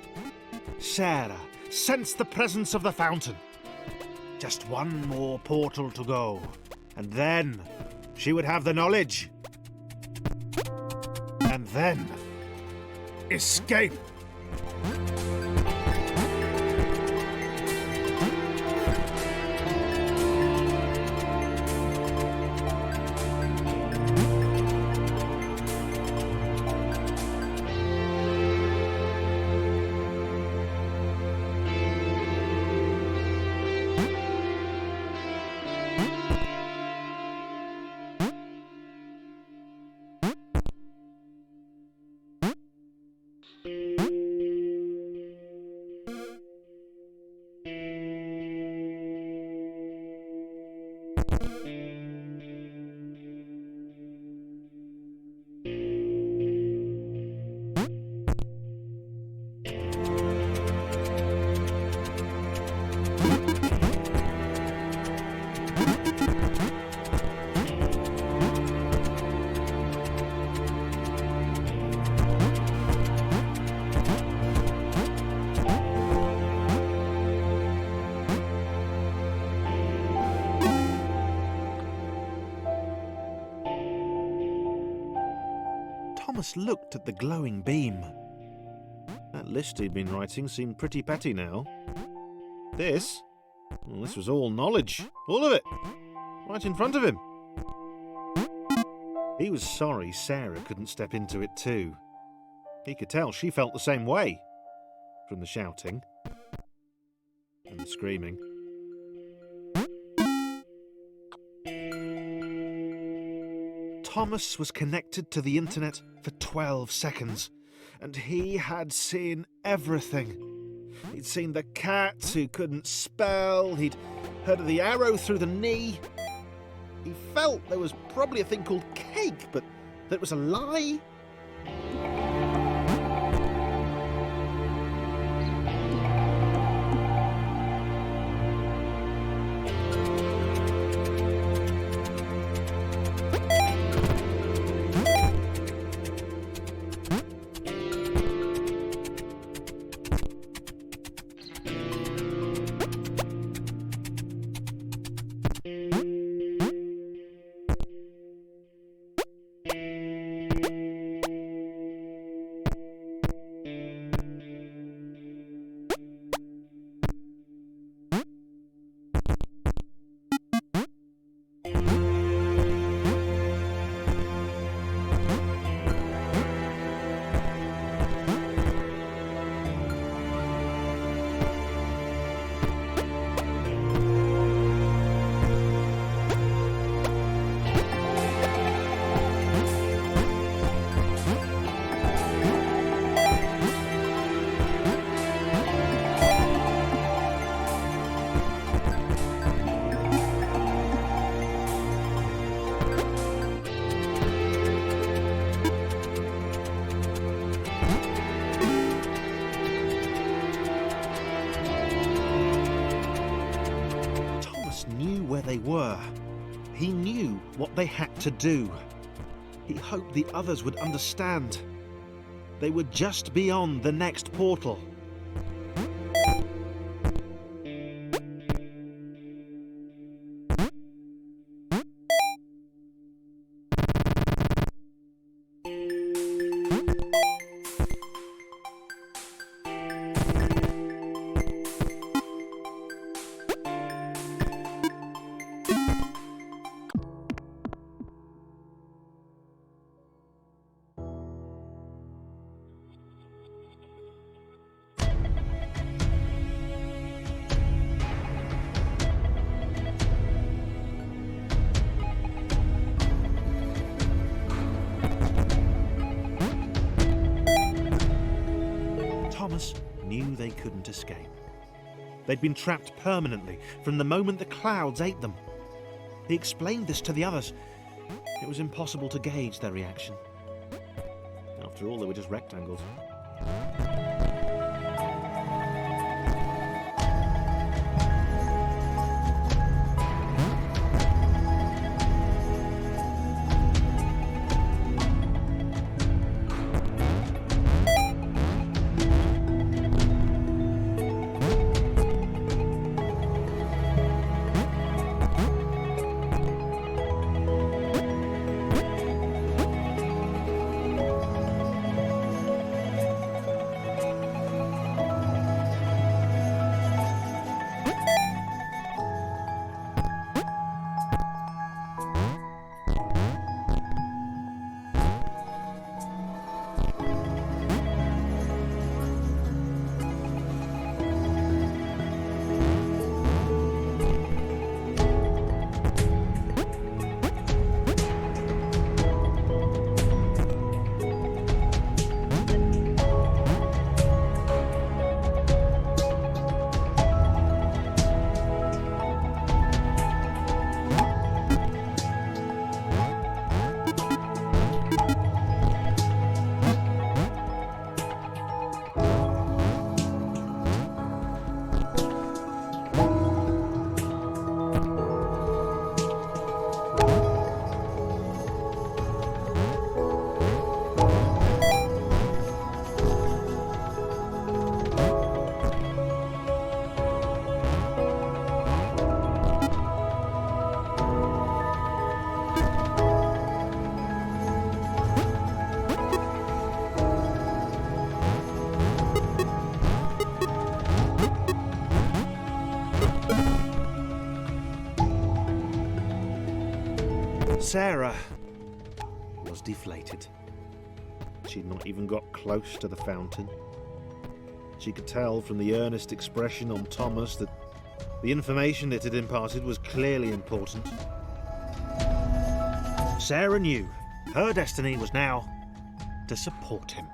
Sarah sensed the presence of the fountain. Just one more portal to go, and then she would have the knowledge. And then escape. Thomas looked at the glowing beam. That list he'd been writing seemed pretty petty now. This? Well, this was all knowledge. All of it. Right in front of him. He was sorry Sarah couldn't step into it too. He could tell she felt the same way. From the shouting. And the screaming. Thomas was connected to the internet for 12 seconds, and he had seen everything. He'd seen the cat who couldn't spell, he'd heard of the arrow through the knee. He felt there was probably a thing called cake, but that it was a lie. They were. He knew what they had to do. He hoped the others would understand. They were just beyond the next portal. Thomas knew they couldn't escape. They'd been trapped permanently from the moment the clouds ate them. He explained this to the others. It was impossible to gauge their reaction. After all, they were just rectangles. Sarah was deflated. She'd not even got close to the fountain. She could tell from the earnest expression on Thomas that the information it had imparted was clearly important. Sarah knew her destiny was now to support him.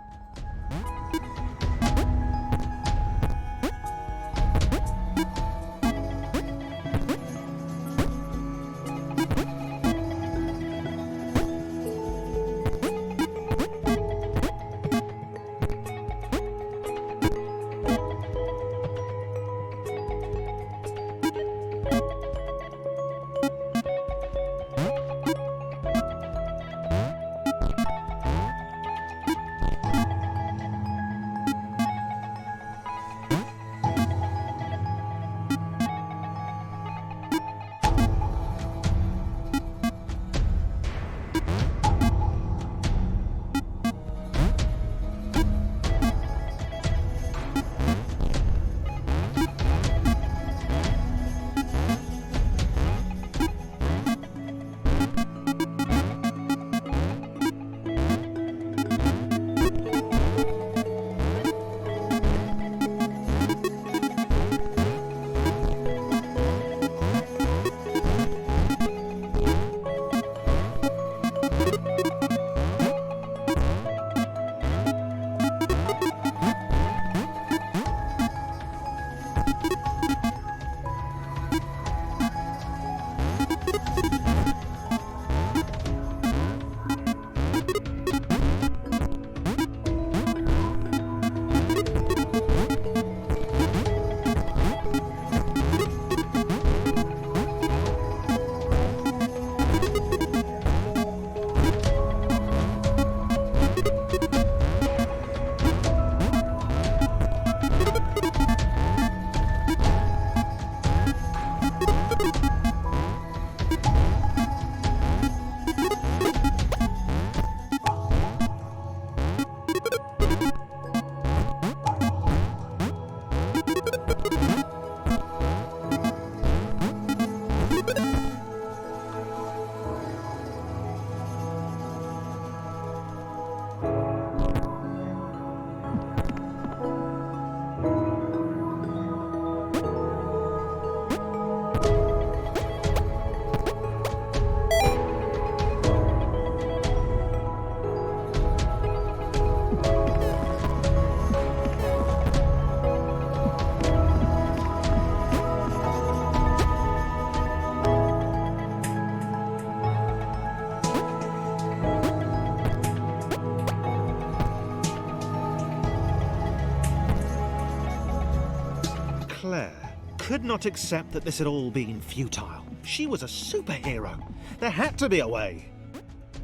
Claire could not accept that this had all been futile. She was a superhero. There had to be a way.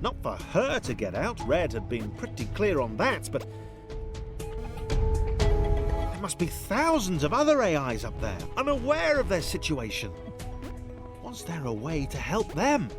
Not for her to get out, Red had been pretty clear on that, but there must be thousands of other AIs up there, unaware of their situation. Was there a way to help them?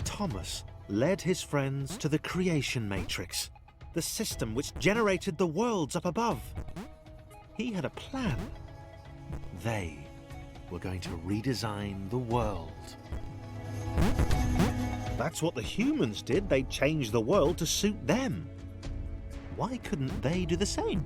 Thomas led his friends to the creation matrix, the system which generated the worlds up above. He had a plan. They were going to redesign the world. That's what the humans did. They changed the world to suit them. Why couldn't they do the same?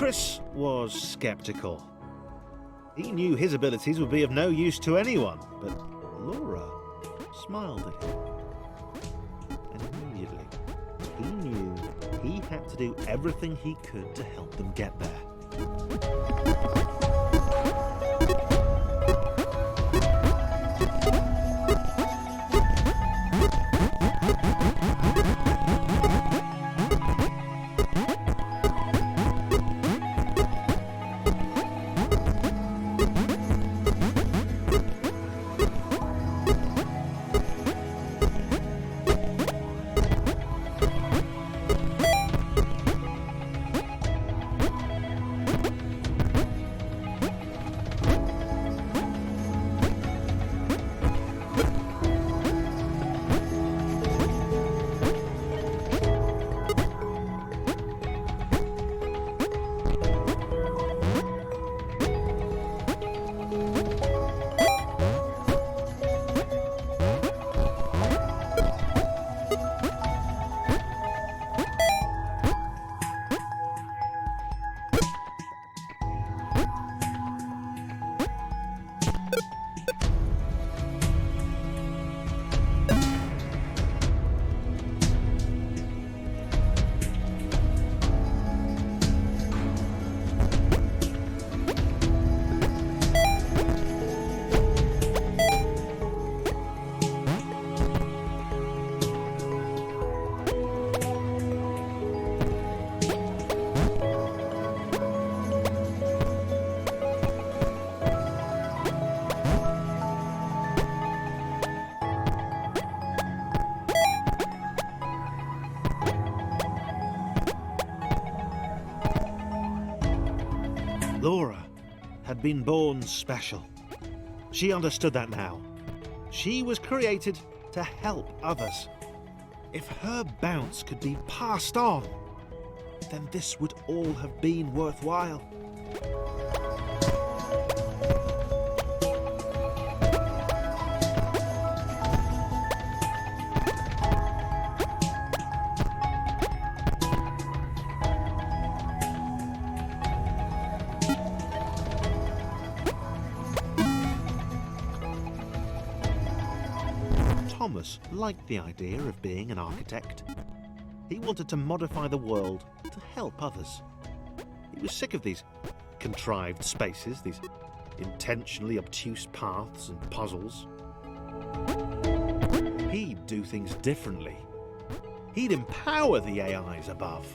Chris was sceptical. He knew his abilities would be of no use to anyone, but Laura smiled at him. And immediately, he knew he had to do everything he could to help them get there. Laura had been born special. She understood that now. She was created to help others. If her bounce could be passed on, then this would all have been worthwhile. Thomas liked the idea of being an architect. He wanted to modify the world to help others. He was sick of these contrived spaces, these intentionally obtuse paths and puzzles. He'd do things differently. He'd empower the AIs above.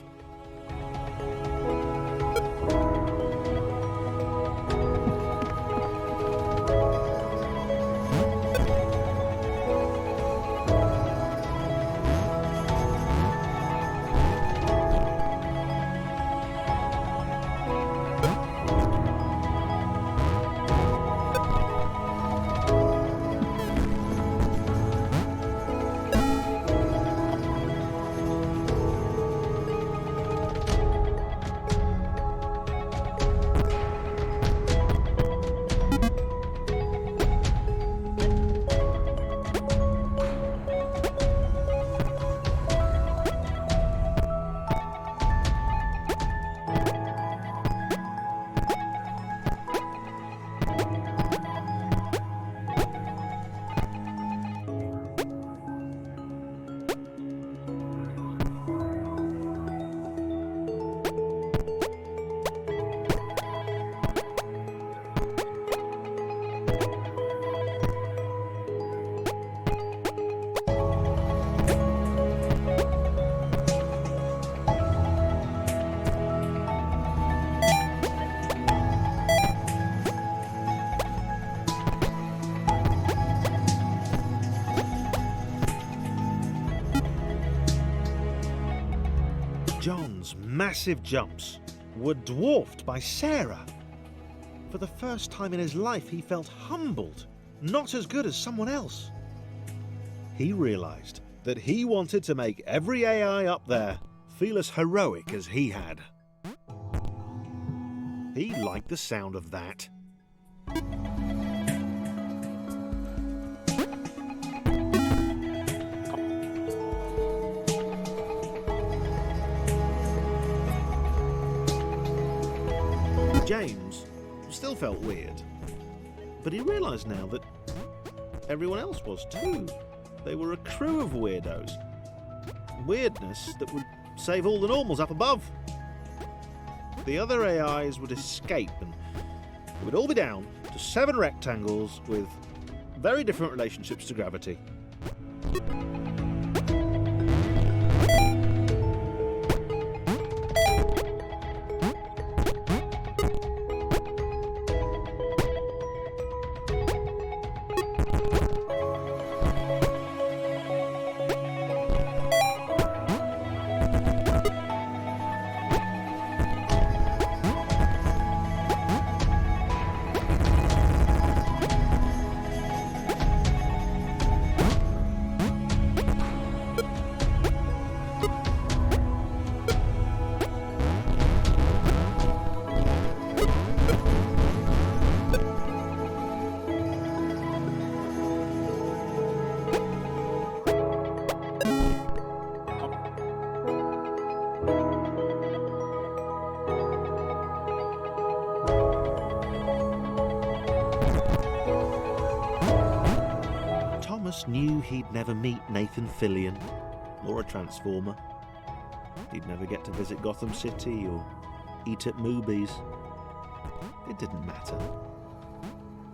John's massive jumps were dwarfed by Sarah. For the first time in his life, he felt humbled, not as good as someone else. He realised that he wanted to make every AI up there feel as heroic as he had. He liked the sound of that. James still felt weird, but he realised now that everyone else was too. They were a crew of weirdos. Weirdness that would save all the normals up above. The other AIs would escape and it would all be down to 7 rectangles with very different relationships to gravity. Thomas knew he'd never meet Nathan Fillion or a Transformer. He'd never get to visit Gotham City or eat at Moobies. It didn't matter.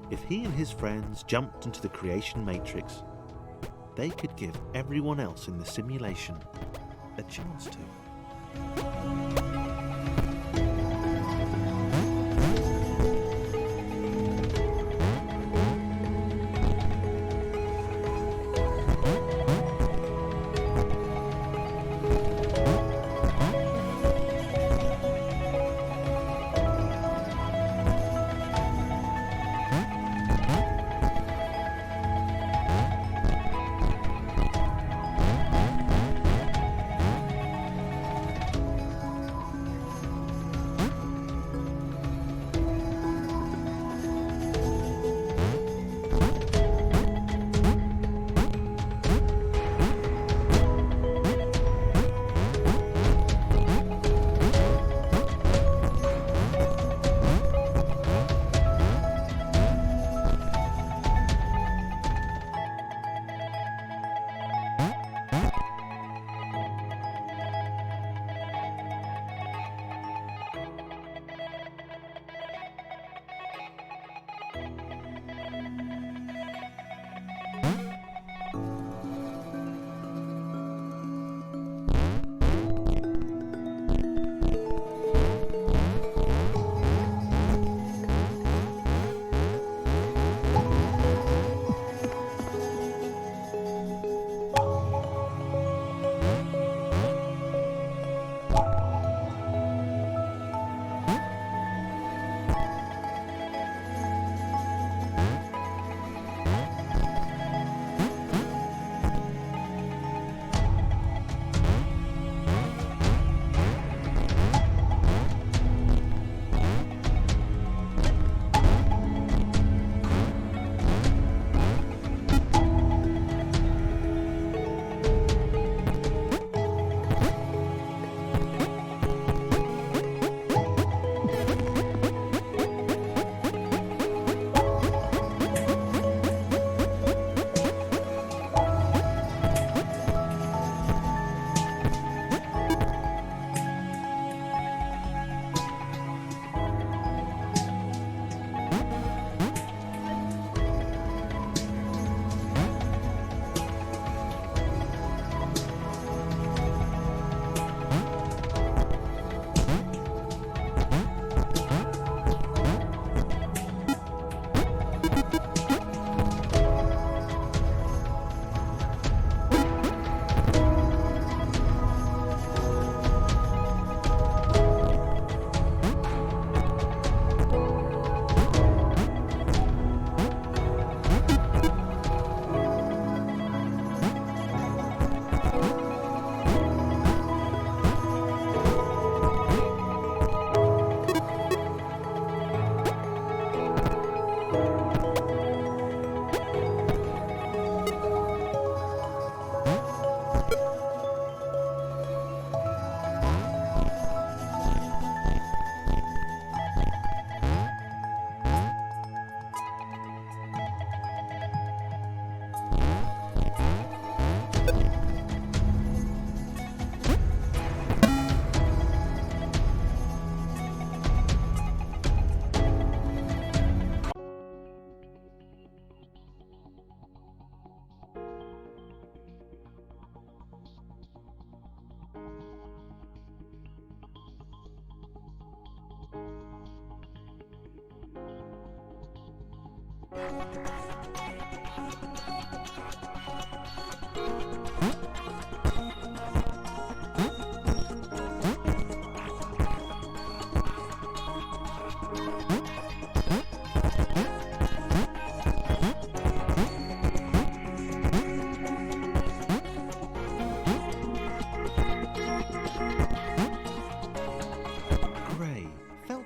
If he and his friends jumped into the creation matrix, they could give everyone else in the simulation a chance to.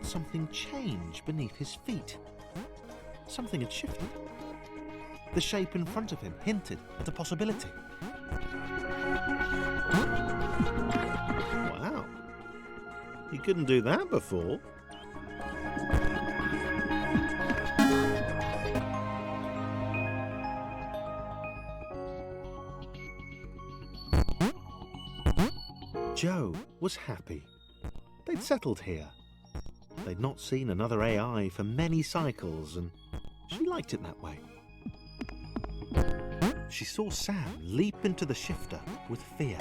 Something change beneath his feet. Something had shifted. The shape in front of him hinted at a possibility. Wow. He couldn't do that before. Joe was happy. They'd settled here. They'd not seen another AI for many cycles, and she liked it that way. She saw Sam leap into the shifter with fear.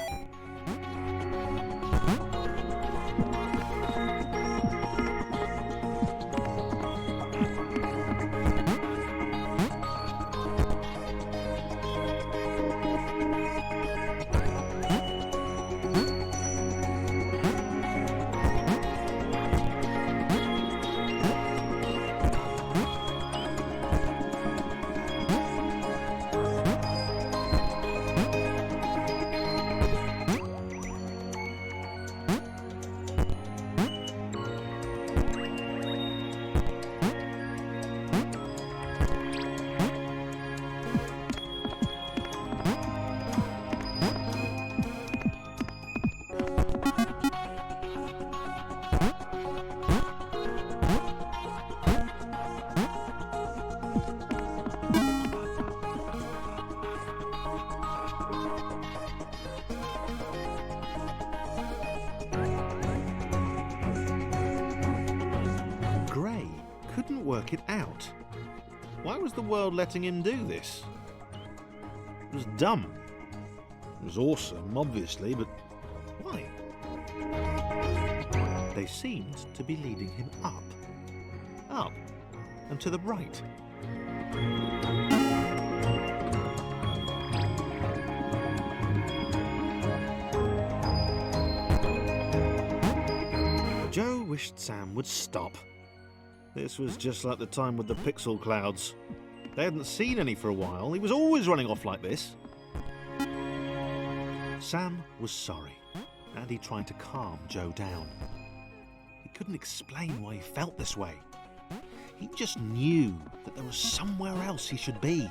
Couldn't work it out. Why was the world letting him do this? It was dumb. It was awesome, obviously, but why? They seemed to be leading him up, and to the right. Joe wished Sam would stop. This was just like the time with the pixel clouds. They hadn't seen any for a while. He was always running off like this. Sam was sorry, and he tried to calm Joe down. He couldn't explain why he felt this way. He just knew that there was somewhere else he should be.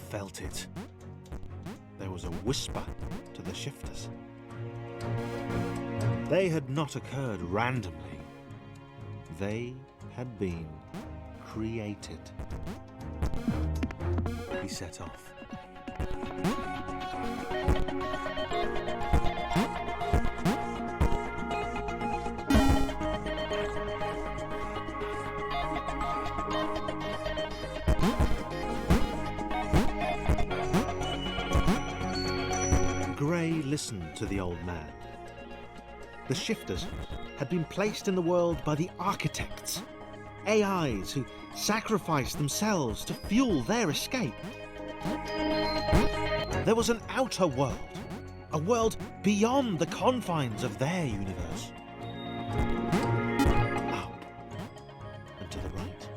Felt it. There was a whisper to the shifters. They had not occurred randomly. They had been created. He set off. Gray listened to the old man. The shifters had been placed in the world by the architects, AIs who sacrificed themselves to fuel their escape. There was an outer world, a world beyond the confines of their universe. Up and to the right.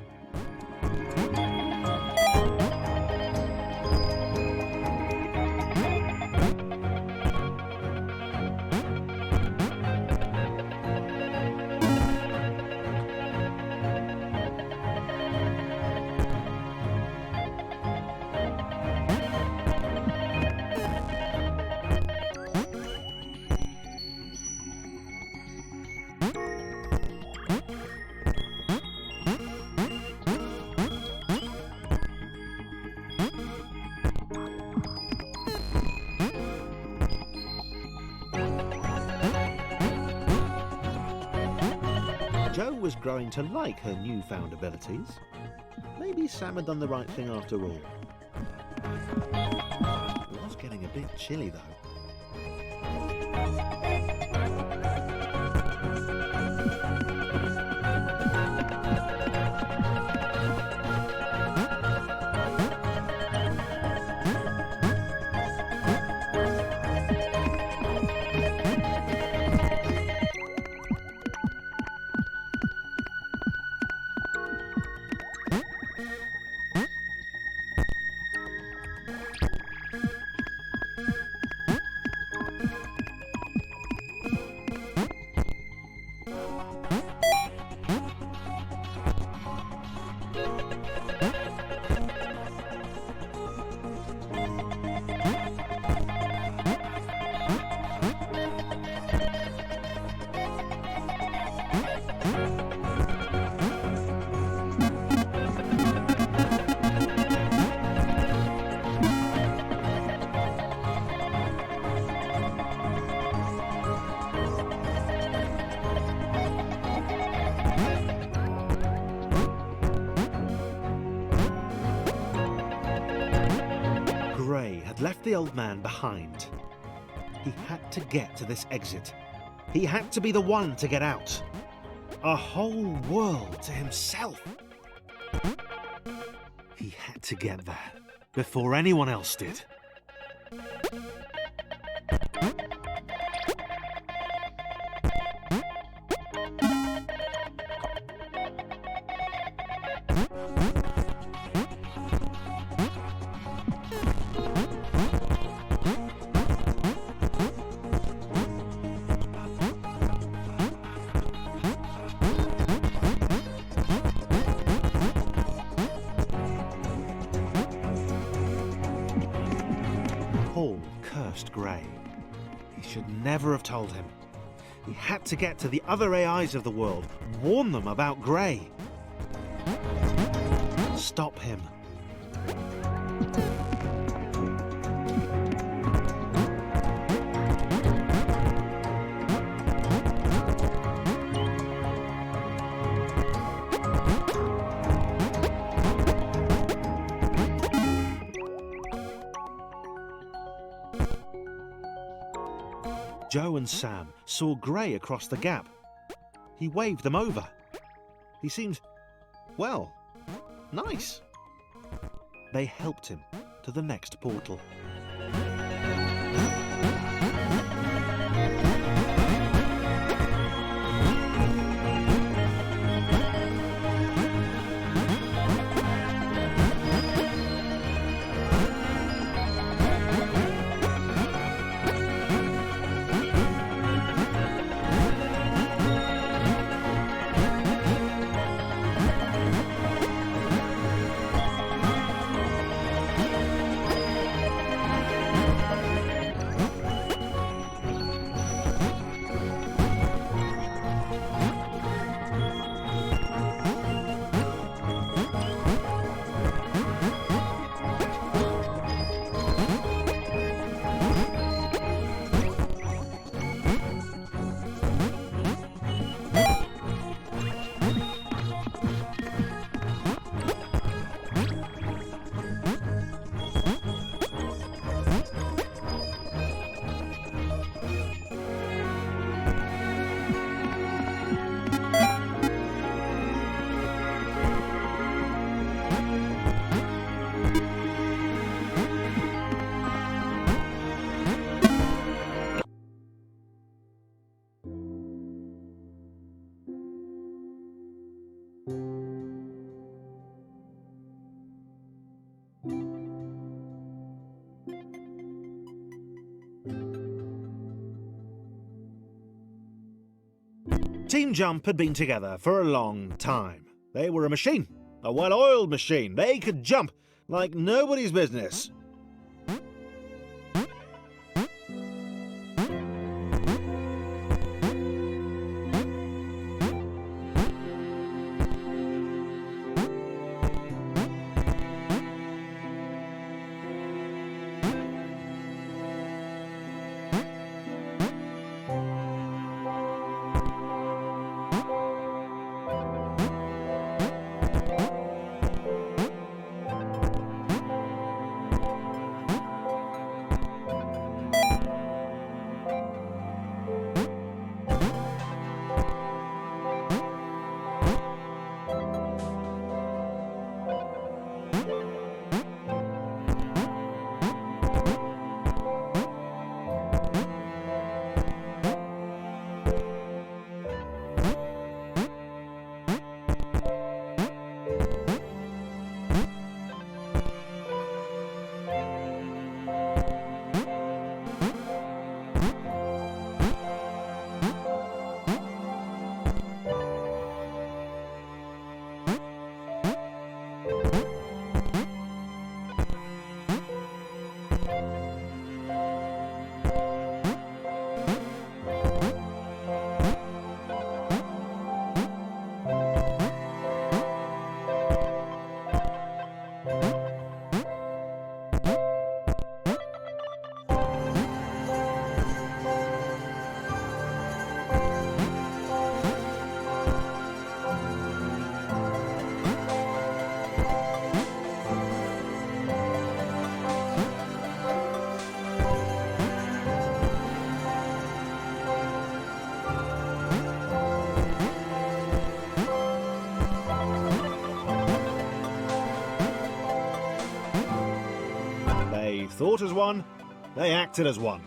Jo was growing to like her newfound abilities. Maybe Sam had done the right thing after all. It was getting a bit chilly though. Gray had left the old man behind. He had to get to this exit. He had to be the one to get out. A whole world to himself. He had to get there before anyone else did. Paul cursed Gray. He should never have told him. He had to get to the other AIs of the world, warn them about Gray. Stop him. Jo and Sam saw Gray across the gap. He waved them over. He seemed, well, nice. They helped him to the next portal. Team Jump had been together for a long time. They were a machine, a well-oiled machine. They could jump like nobody's business. They thought as one, they acted as one.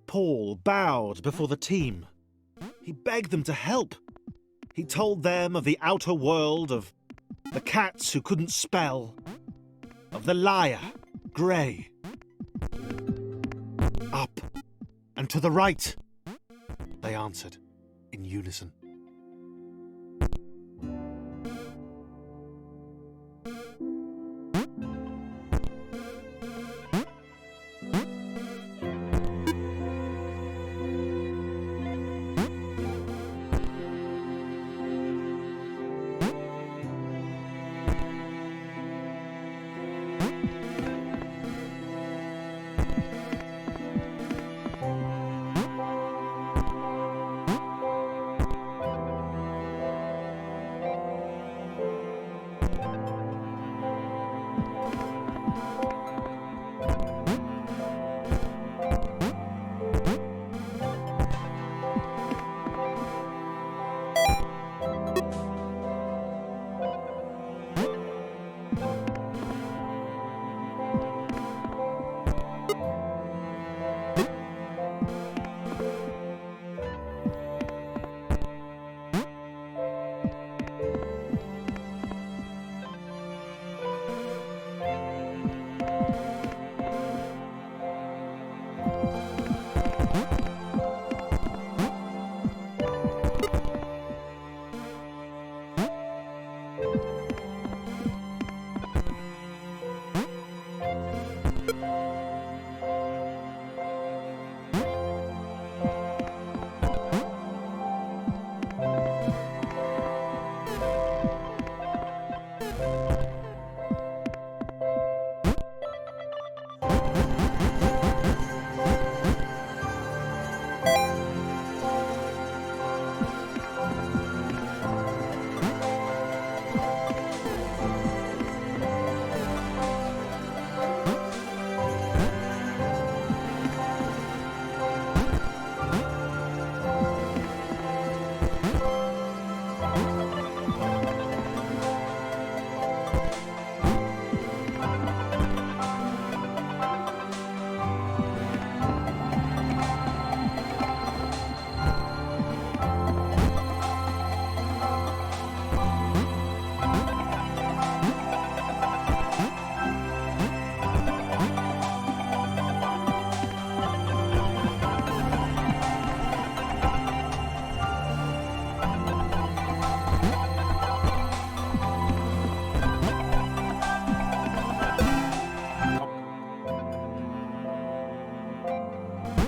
Paul bowed before the team. He begged them to help. He told them of the outer world, of the cats who couldn't spell, of the liar, Grey. Up and to the right, they answered in unison.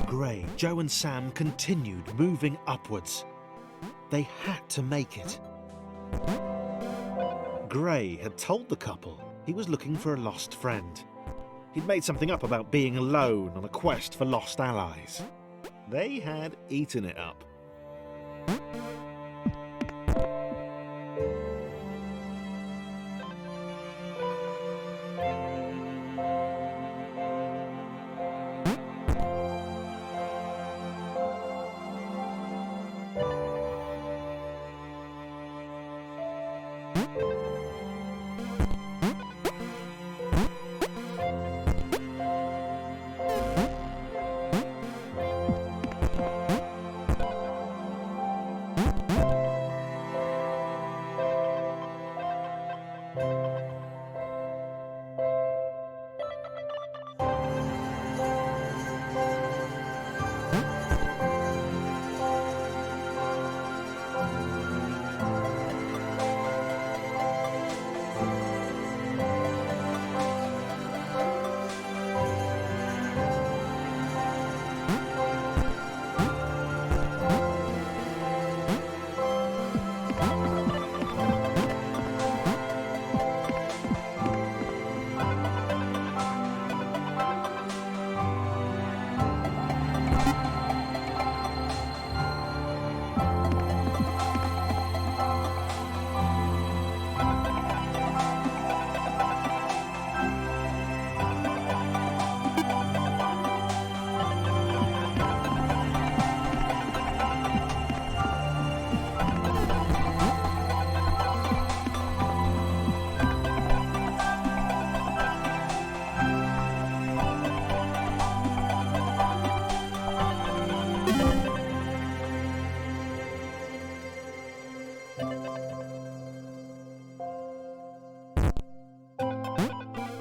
Gray, Joe and Sam continued moving upwards. They had to make it. Gray had told the couple he was looking for a lost friend. He'd made something up about being alone on a quest for lost allies. They had eaten it up.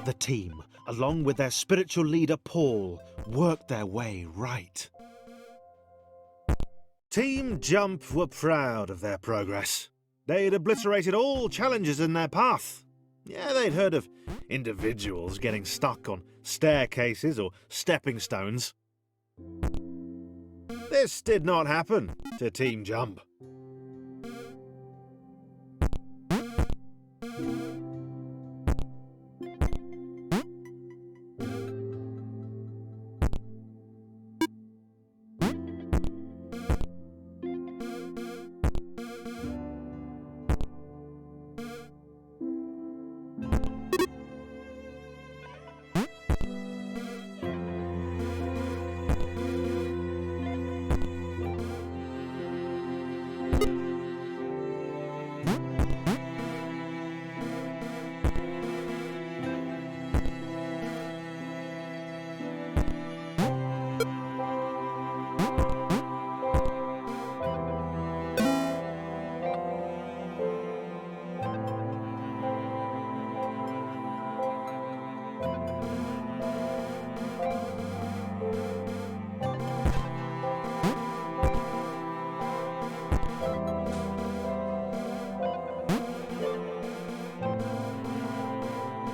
The team, along with their spiritual leader Paul, worked their way right. Team Jump were proud of their progress. They'd obliterated all challenges in their path. Yeah, they'd heard of individuals getting stuck on staircases or stepping stones. This did not happen to Team Jump.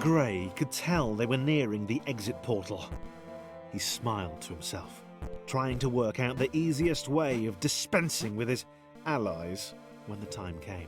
Gray could tell they were nearing the exit portal. He smiled to himself, trying to work out the easiest way of dispensing with his allies when the time came.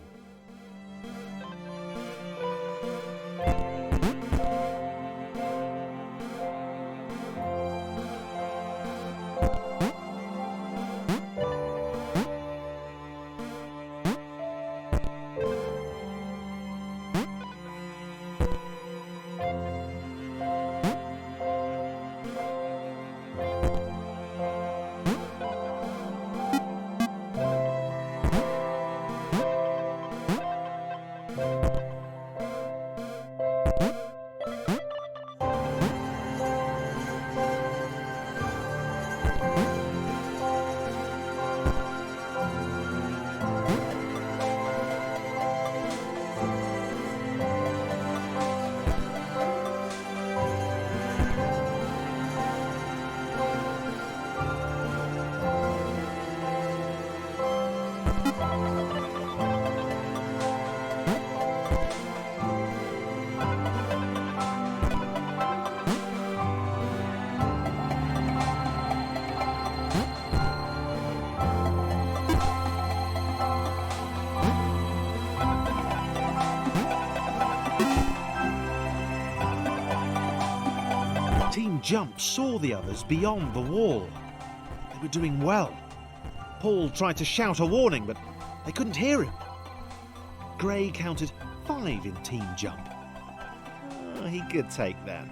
Team Jump saw the others beyond the wall. They were doing well. Paul tried to shout a warning, but they couldn't hear him. Gray counted 5 in Team Jump. He could take them.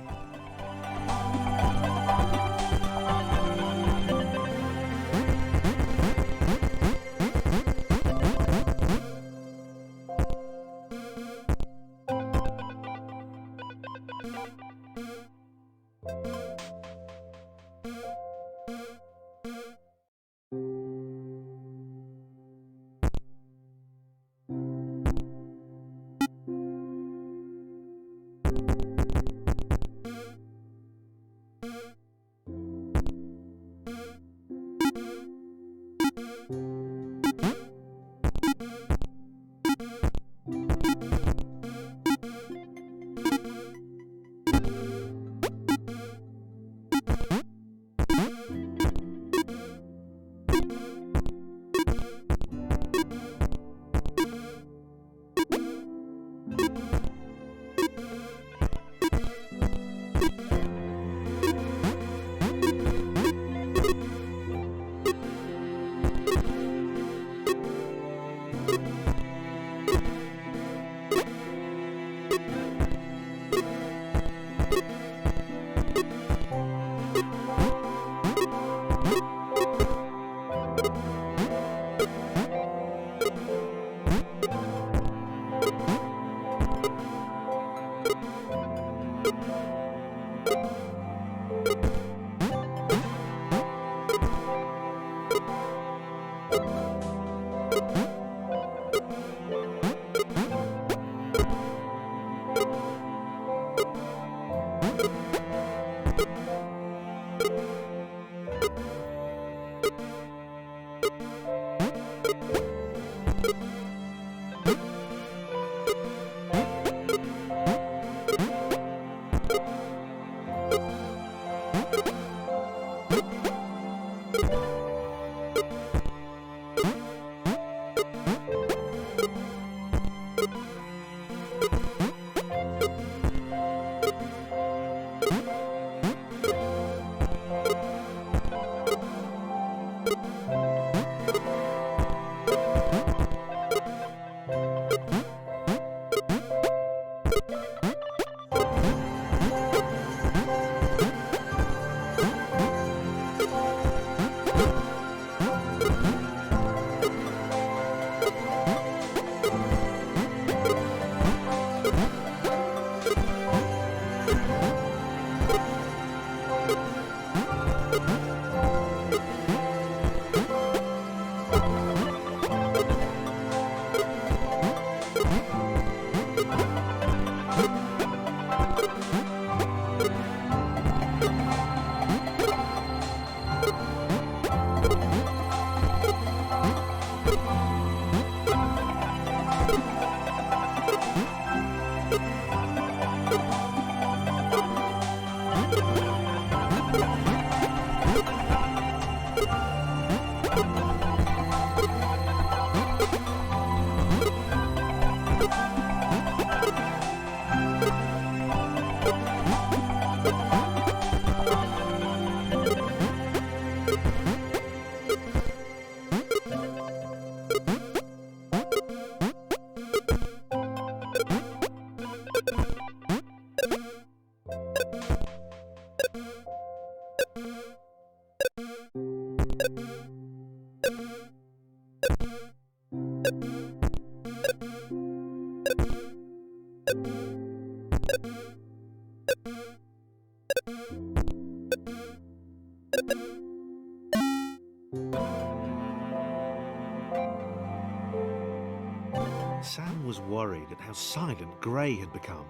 Sam was worried at how silent Gray had become.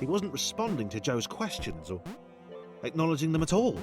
He wasn't responding to Joe's questions or acknowledging them at all.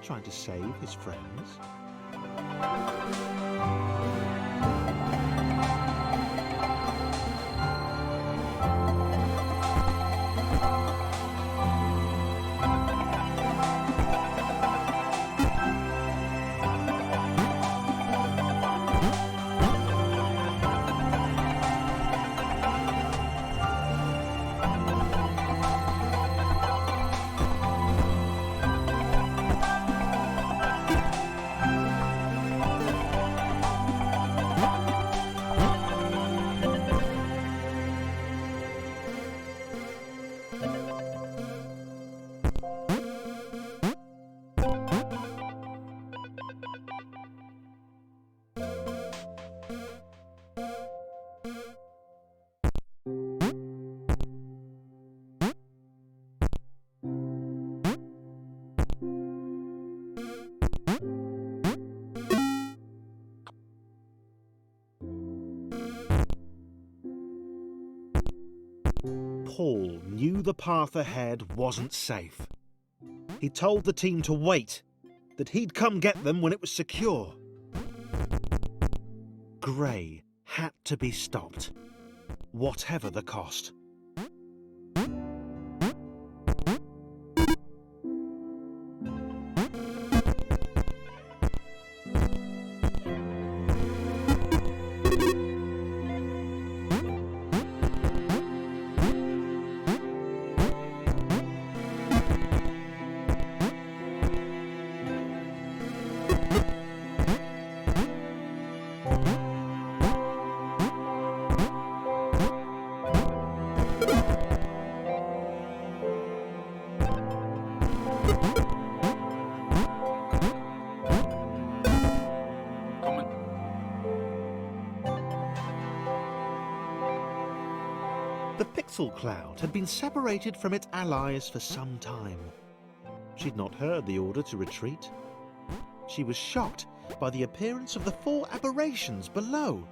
Trying to save his friends? Paul knew the path ahead wasn't safe. He told the team to wait, that he'd come get them when it was secure. Gray had to be stopped, whatever the cost. The pixel cloud had been separated from its allies for some time. She'd not heard the order to retreat. She was shocked by the appearance of the 4 aberrations below.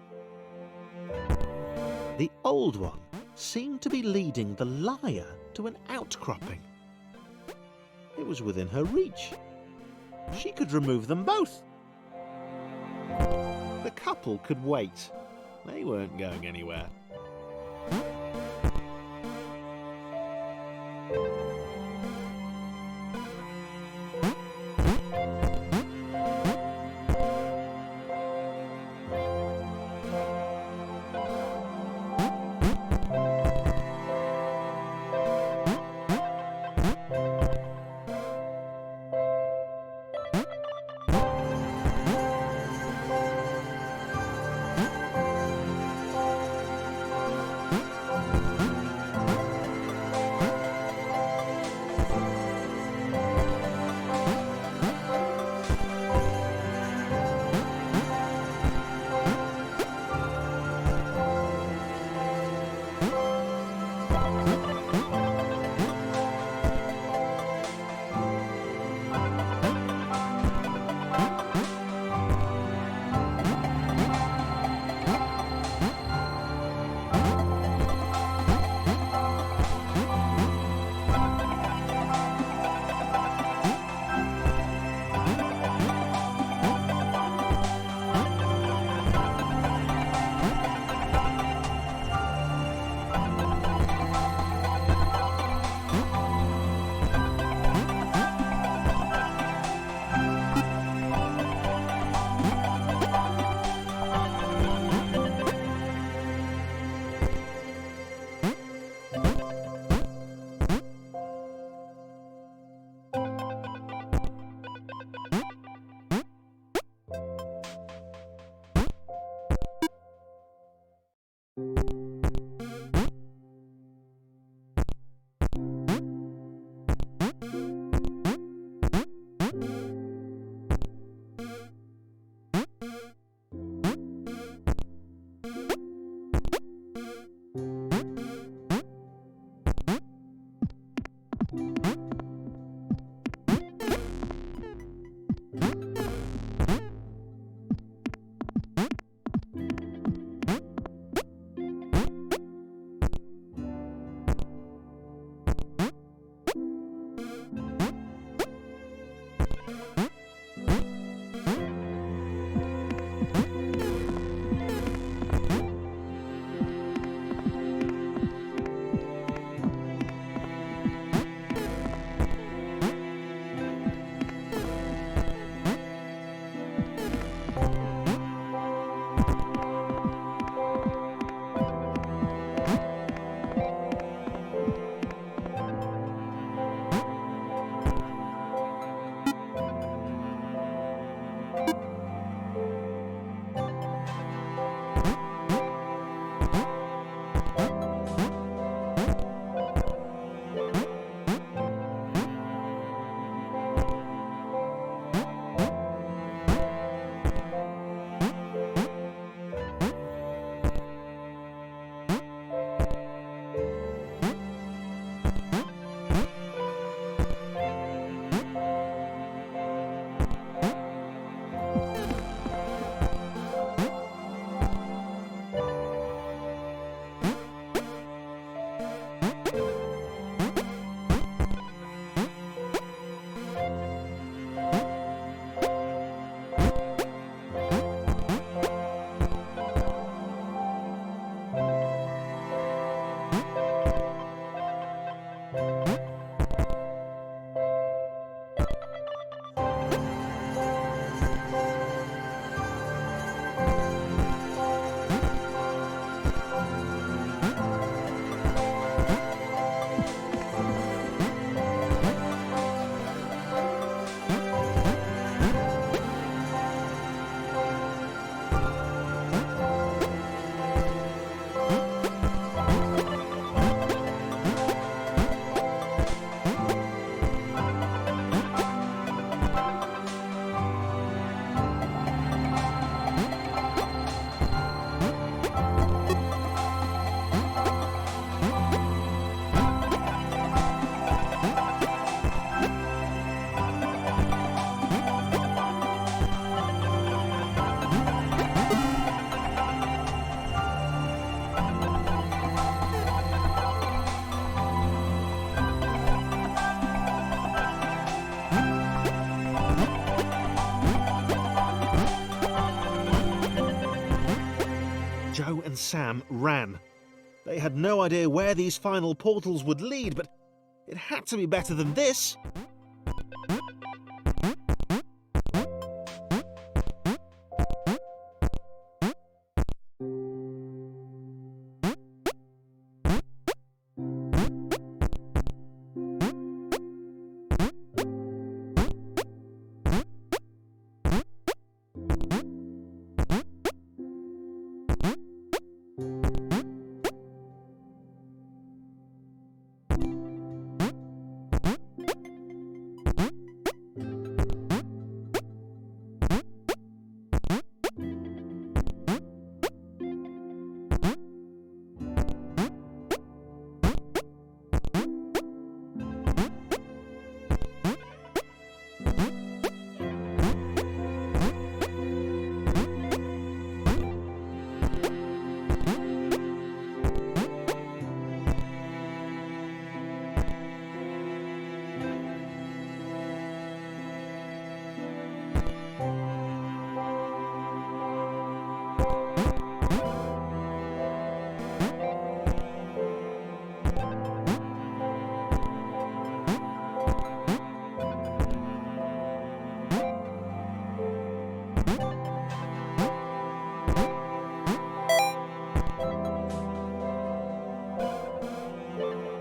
The old one seemed to be leading the liar to an outcropping. It was within her reach. She could remove them both. The couple could wait. They weren't going anywhere. Joe and Sam ran. They had no idea where these final portals would lead, but it had to be better than this.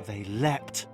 They leapt.